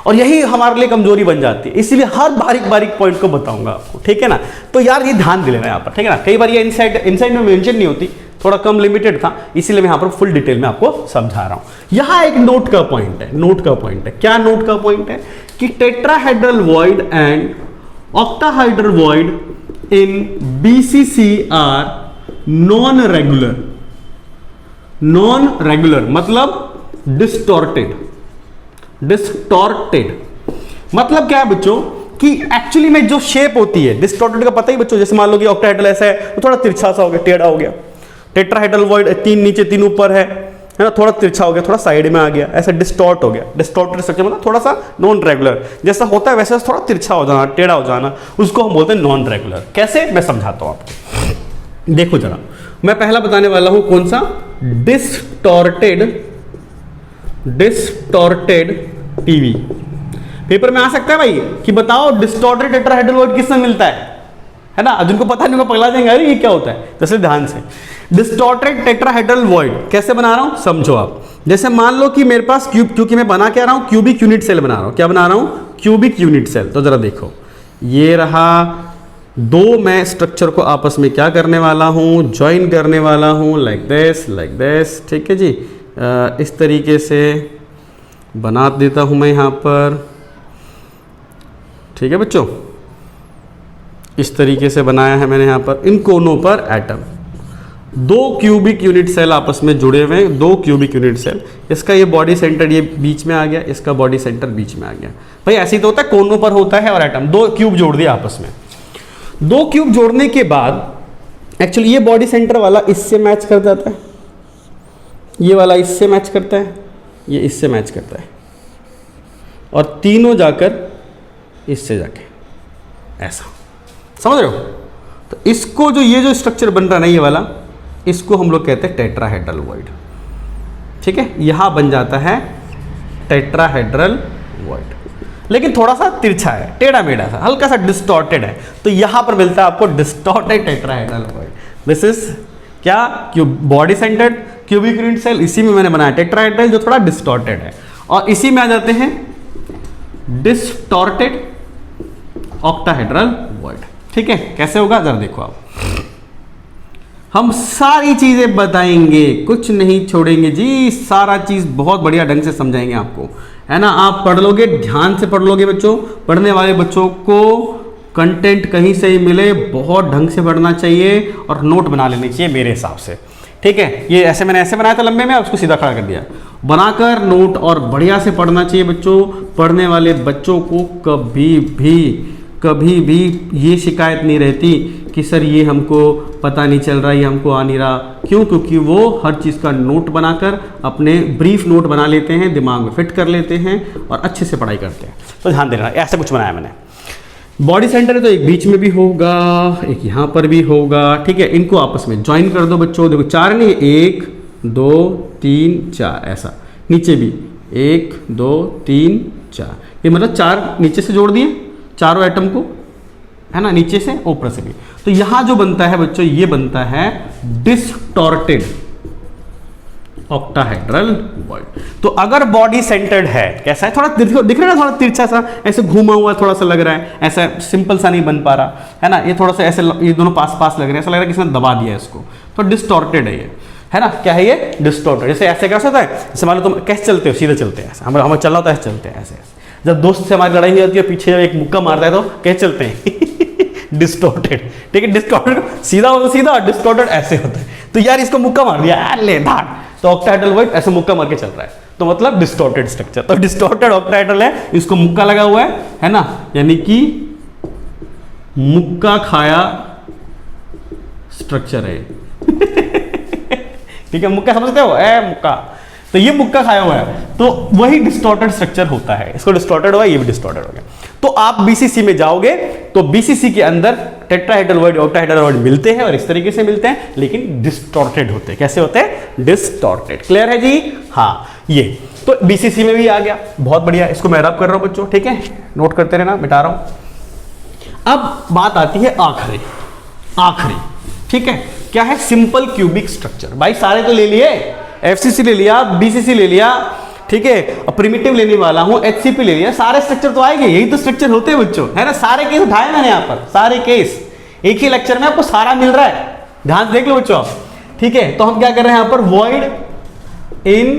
और यही हमारे लिए कमजोरी बन जाती है। इसलिए हर बारीक बारीक पॉइंट को बताऊंगा आपको। ठीक है ना, तो यार ये ध्यान दे लेना यहाँ पर। ठीक है ना, कई बार ये इनसाइड में मेंशन नहीं होती, थोड़ा कम लिमिटेड था, इसीलिए मैं यहां पर फुल डिटेल में आपको समझा रहा हूं। यहां एक नोट का पॉइंट है, नोट का पॉइंट है। क्या नोट का पॉइंट है? कि tetrahedral void and octahedral void in BCC are non regular. Non regular मतलब डिस्टॉर्टेड। डिस्टॉर्टेड मतलब क्या है बच्चों कि एक्चुअली में जो शेप होती है, डिस्टॉर्टेड का पता ही बच्चों, जैसे मान लो कि ऑक्टाहेड्रल ऐसा है तो थोड़ा तिरछा सा हो गया, टेढ़ा हो गया। टेट्राहेड्रल वॉइड 3 नीचे 3 ऊपर है, है ना, थोड़ा तिरछा हो गया, थोड़ा साइड में आ गया, ऐसा डिस्टॉर्ट हो गया। डिस्टॉर्टेड स्ट्रक्चर मतलब थोड़ा सा नॉन रेगुलर, जैसा होता है वैसे थोड़ा तिरछा हो जाना, टेढ़ा हो जाना, उसको हम बोलते हैं नॉन रेगुलर। कैसे, मैं समझाता हूं आपको। देखो जरा, मैं पहला बताने वाला हूं कौन सा, डिस्टॉर्टेड टीवी। पेपर में आ सकता है भाई कि बताओ डिस्टॉर्टेड टेट्राहेड्रल वॉइड किसमें मिलता है ना, जिनको पता नहीं, पगला जाएंगे अरे ये क्या होता है। जैसे ध्यान से, डिस्टॉर्टेड टेट्राहेड्रल वॉइड कैसे बना रहा हूं समझो आप। जैसे मान लो कि मेरे पास क्यूब, क्योंकि मैं बना क्या रहा हूं, क्यूबिक यूनिट सेल बना रहा हूं। क्या बना रहा हूं, क्यूबिक यूनिट सेल। तो जरा देखो, ये रहा, दो मैं स्ट्रक्चर को आपस में क्या करने वाला हूं, ज्वाइन करने वाला हूं, लाइक दिस, ठीक है जी। इस तरीके से बना देता हूं मैं यहां पर, ठीक है बच्चों, इस तरीके से बनाया है मैंने यहां पर। इन कोनों पर एटम, दो क्यूबिक यूनिट सेल आपस में जुड़े हुए हैं, दो क्यूबिक यूनिट सेल। इसका ये बॉडी सेंटर ये बीच में आ गया, इसका बॉडी सेंटर बीच में आ गया। भाई ऐसे ही तो होता है, कोनों पर होता है और एटम, दो क्यूब जोड़ दिया आपस में। दो क्यूब जोड़ने के बाद एक्चुअली ये बॉडी सेंटर वाला इससे मैच कर जाता है, ये वाला इससे मैच करता है, ये इससे मैच करता है, और तीनों जाकर इससे जाके ऐसा, समझ रहे हो। तो इसको जो ये जो स्ट्रक्चर बन रहा है ना, ये वाला, इसको हम लोग कहते हैं टेट्राहेड्रल वॉइड। ठीक है, यहां बन जाता है टेट्राहेड्रल वॉइड, लेकिन थोड़ा सा तिरछा है, टेढ़ा मेढ़ा सा, हल्का सा डिस्टॉर्टेड है। तो यहां पर मिलता है आपको distorted tetrahedral void. This is क्या, cube body centred cubic unit cell, इसी में मैंने बनाया टेट्राहेड्रल जो थोड़ा डिस्टॉर्टेड है। और इसी में आ जाते हैं डिस्टॉर्टेड ऑक्टाहेड्रल वॉइड। ठीक है, कैसे होगा जरा देखो आप, हम सारी चीजें बताएंगे, कुछ नहीं छोड़ेंगे जी, सारा चीज बहुत बढ़िया ढंग से समझाएंगे आपको, है ना। आप पढ़ लोगे, ध्यान से पढ़ लोगे बच्चों। पढ़ने वाले बच्चों को कंटेंट कहीं से ही मिले, बहुत ढंग से पढ़ना चाहिए और नोट बना लेनी चाहिए मेरे हिसाब से। ठीक है, ये ऐसे मैंने ऐसे बनाया था लंबे में, उसको सीधा खड़ा कर दिया, बनाकर नोट और बढ़िया से पढ़ना चाहिए बच्चों। पढ़ने वाले बच्चों को कभी भी ये शिकायत नहीं रहती कि सर ये हमको पता नहीं चल रहा, ये हमको आ नहीं रहा। क्यों? क्योंकि वो हर चीज़ का नोट बनाकर अपने ब्रीफ नोट बना लेते हैं, दिमाग में फिट कर लेते हैं और अच्छे से पढ़ाई करते हैं। तो ध्यान देना, ऐसा कुछ बनाया मैंने। बॉडी सेंटर है तो एक बीच में भी होगा, एक यहाँ पर भी होगा। ठीक है, इनको आपस में ज्वाइन कर दो बच्चों। देखो चार नहीं, 1 2 3 4 ऐसा, नीचे भी 1 2 3 4, ये मतलब चार नीचे से जोड़ दिए चारों एटम को, है ना, नीचे से ऊपर से भी। तो यहां जो बनता है बच्चों, ये बनता है डिस्टॉर्टेड ऑक्टाहेड्रल वॉइड। तो अगर बॉडी सेंटर्ड है, कैसा है, थोड़ा दिख रहा है ना, थोड़ा तिरछा सा, ऐसे घूमा हुआ थोड़ा सा लग रहा है, ऐसा सिंपल सा नहीं बन पा रहा है ना, ये थोड़ा सा ऐसे, ये दोनों पास पास लग रहे हैं, ऐसा लग रहा है किसी ने दबा दिया इसको, तो डिस्टॉर्टेड है ये, है ना। क्या है ये? डिस्टॉर्टेड। जैसे ऐसे कैसे होता है, जैसे मान लो तुम कैसे चलते हो, सीधे चलते हैं, हमें चलना होता है, ऐसे चलते हैं ऐसे। जब दोस्त से हमारी लड़ाई हो जाती है, पीछे जब एक मुक्का मारता है तो कैसे चलते हैं? डिस्टॉर्टेड। ठीक है, डिस्टॉर्टेड सीधा हो तो सीधा, डिस्टॉर्टेड ऐसे होता है। तो यार इसको मुक्का मार दिया, ले धाड़, तो ऑक्टाहेड्रल वॉइड ऐसे मुक्का मार के चल रहा है, तो मतलब डिस्टॉर्टेड स्ट्रक्चर। तो डिस्टॉर्टेड ऑक्टाहेड्रल है, इसको मुक्का लगा हुआ है ना, यानी कि मुक्का खाया स्ट्रक्चर है। ठीक है, मुक्का समझते हो, मुक्का, तो ये मुक्का खाया हुआ है, तो वही डिस्टॉर्टेड स्ट्रक्चर होता है। इसको डिस्टॉर्टेड हुआ, ये भी डिस्टॉर्टेड हो गया। तो आप बीसीसी में जाओगे तो बीसीसी के अंदर टेट्राहेड्रल वॉइड, ऑक्टाहेड्रल वॉइड मिलते हैं और इस तरीके से मिलते हैं, लेकिन डिस्टॉर्टेड होते हैं। कैसे होते हैं? डिस्टॉर्टेड। क्लियर है जी? हाँ, ये तो बीसीसी में भी आ गया, बहुत बढ़िया। इसको मैं रब कर रहा हूं बच्चों, ठीक है, नोट करते रहना, मिटा रहा हूं। अब बात आती है आखिरी, ठीक है, क्या है? Simple cubic structure. भाई सारे तो ले लिए, एफसीसी ले लिया, बीसीसी ले लिया, ठीक है, और प्रिमिटिव लेने वाला हूं, एचसीपी ले लिया, सारे स्ट्रक्चर तो आएंगे, यही तो स्ट्रक्चर होते हैं बच्चों, है ना। सारे केस उठाए मैंने यहां पर, सारे केस एक ही लेक्चर में आपको सारा मिल रहा है, ध्यान देख लो बच्चों। ठीक है, तो हम क्या कर रहे हैं यहां पर? Void in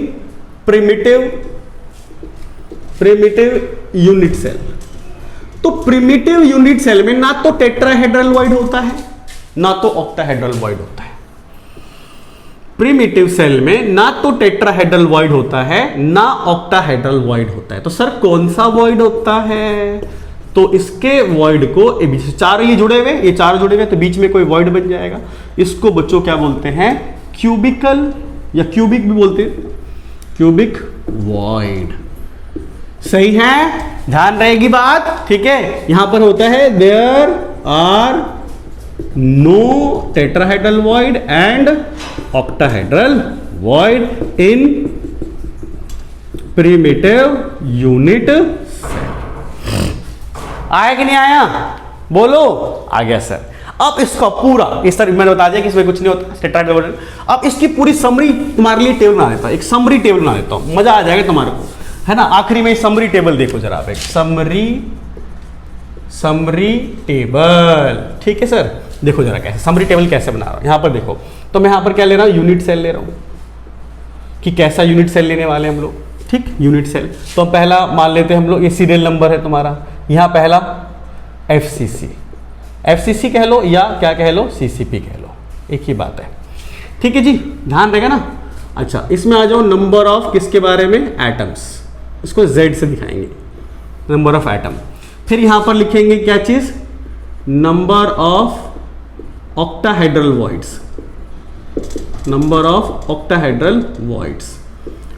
primitive unit cell. तो प्रिमिटिव यूनिट सेल में ना तो टेट्राहेड्रल वॉइड होता है, ना तो ऑक्टाहेड्रल वॉइड होता है। प्रिमिटिव सेल में ना तो टेट्राहेड्रल वॉइड होता है, ना ऑक्टाहेड्रल वॉइड होता है। तो सर कौन सा वॉइड होता है? तो इसके वॉइड को चार ये जुड़े हुए, ये चार जुड़े हुए, तो बीच में कोई वॉइड बन जाएगा। इसको बच्चों क्या बोलते हैं? क्यूबिकल या क्यूबिक भी बोलते हैं, क्यूबिक वॉइड। सही है, ध्यान रहेगी बात, ठीक है। यहां पर होता है there are no tetrahedral void and octahedral void in primitive unit cell. आया कि नहीं आया, बोलो। आ गया सर। अब इसका पूरा, इस तरह मैंने बता दिया कि इसमें कुछ नहीं होता टेट्राहेड्रल वॉइड। अब इसकी पूरी समरी तुम्हारे लिए टेबल बना देता हूं, एक समरी टेबल बना देता हूं, मजा आ जाएगा तुम्हारे को, है ना। आखिरी में समरी टेबल देखो जरा आप, एक समरी टेबल, ठीक है सर। देखो जरा कैसे समरी टेबल कैसे बना रहा हूं, यहां पर देखो। तो मैं यहां पर क्या ले रहा हूं, यूनिट सेल ले रहा हूं, कि कैसा यूनिट सेल लेने वाले हम लोग, ठीक। यूनिट सेल तो पहला मान लेते हैं हम लोग, ये सीरियल नंबर है तुम्हारा, यहां पहला एफसीसी कह लो या क्या कह लो, सीसीपी कह लो, एक ही बात है, ठीक है जी, ध्यान रहेगा ना। अच्छा, इसमें आ जाओ नंबर ऑफ किसके बारे में, एटम्स, इसको Z से दिखाएंगे, नंबर ऑफ एटम। फिर यहां पर लिखेंगे क्या चीज, number of octahedral voids, number of octahedral voids,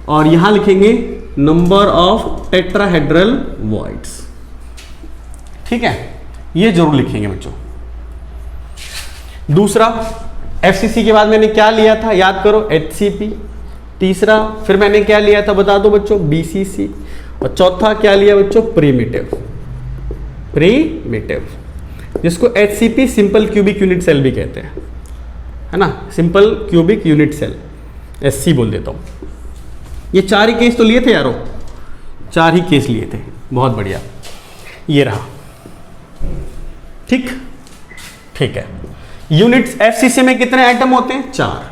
और यहां लिखेंगे नंबर ऑफ टेट्राहेड्रल वॉइड्स, ठीक है। ये जरूर लिखेंगे बच्चों। दूसरा, एफसीसी के बाद मैंने क्या लिया था, याद करो, एचसीपी। तीसरा फिर मैंने क्या लिया था, बता दो बच्चों, बीसीसी। और चौथा क्या लिया बच्चों, प्रीमिटिव, जिसको HCP simple cubic unit cell भी कहते हैं, है ना, simple cubic unit cell, SC बोल देता हूं। ये 4 ही केस तो लिए थे यारो, 4 ही केस लिए थे, बहुत बढ़िया। ये रहा, ठीक है। यूनिट्स एफसीसी में कितने एटम होते हैं, 4।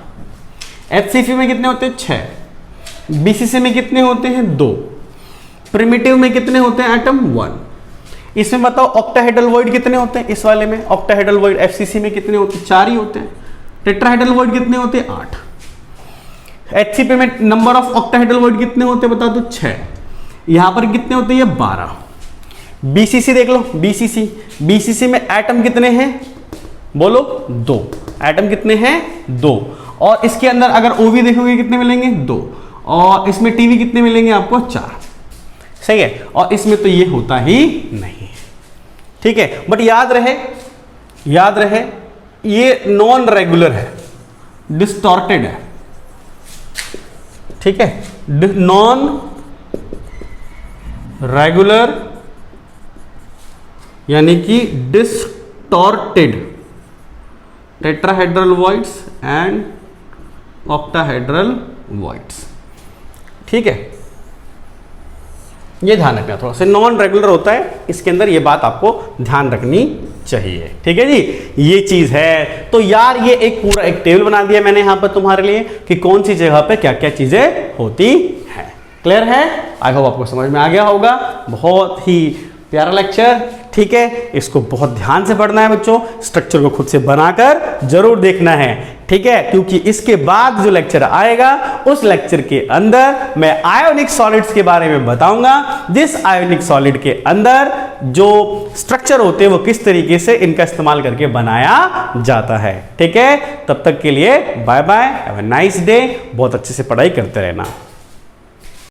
एचसीसी में कितने होते हैं, 6। बीसीसी में कितने होते हैं, 2। प्रिमिटिव में कितने होते हैं एटम, 1। इसमें बताओ ऑक्टाहेड्रल वॉइड कितने होते हैं, इस वाले में ऑक्टाहेड्रल वॉइड एफसीसी में कितने होते हैं, 4 ही होते हैं। टेट्राहेड्रल वॉइड कितने होते हैं, 8। एचसीपी में नंबर ऑफ ऑक्टाहेड्रल वॉइड कितने होते हैं, बता दो, 6। यहां पर कितने होते हैं, ये 12। बीसीसी देख लो, बीसीसी में एटम कितने हैं, बोलो, 2। एटम कितने हैं, 2। और इसके अंदर अगर ओवी देखोगे कितने मिलेंगे, 2। और इसमें टीवी कितने मिलेंगे आपको, 4। सही है। और इसमें तो ये होता ही नहीं, ठीक है। बट याद रहे ये नॉन रेगुलर है, डिस्टॉर्टेड है, ठीक है। नॉन रेगुलर यानी कि distorted tetrahedral voids and octahedral voids, ठीक है। ये ध्यान रखना, थोड़ा सा नॉन रेगुलर होता है, इसके अंदर ये बात आपको ध्यान रखनी चाहिए, ठीक है जी। ये चीज है। तो यार ये एक पूरा एक टेबल बना दिया मैंने यहां पर तुम्हारे लिए कि कौन सी जगह पे क्या क्या चीजें होती है। क्लियर है, आई होप आपको समझ में आ गया होगा। बहुत ही प्यारा लेक्चर, ठीक है। इसको बहुत ध्यान से पढ़ना है बच्चों, स्ट्रक्चर को खुद से बनाकर जरूर देखना है, ठीक है। क्योंकि इसके बाद जो लेक्चर आएगा उस लेक्चर के अंदर मैं आयोनिक सॉलिड्स के बारे में बताऊंगा, जिस आयोनिक सॉलिड के अंदर जो स्ट्रक्चर होते हैं वो किस तरीके से इनका इस्तेमाल करके बनाया जाता है, ठीक है। तब तक के लिए bye bye, have a nice day. बहुत अच्छे से पढ़ाई करते रहना।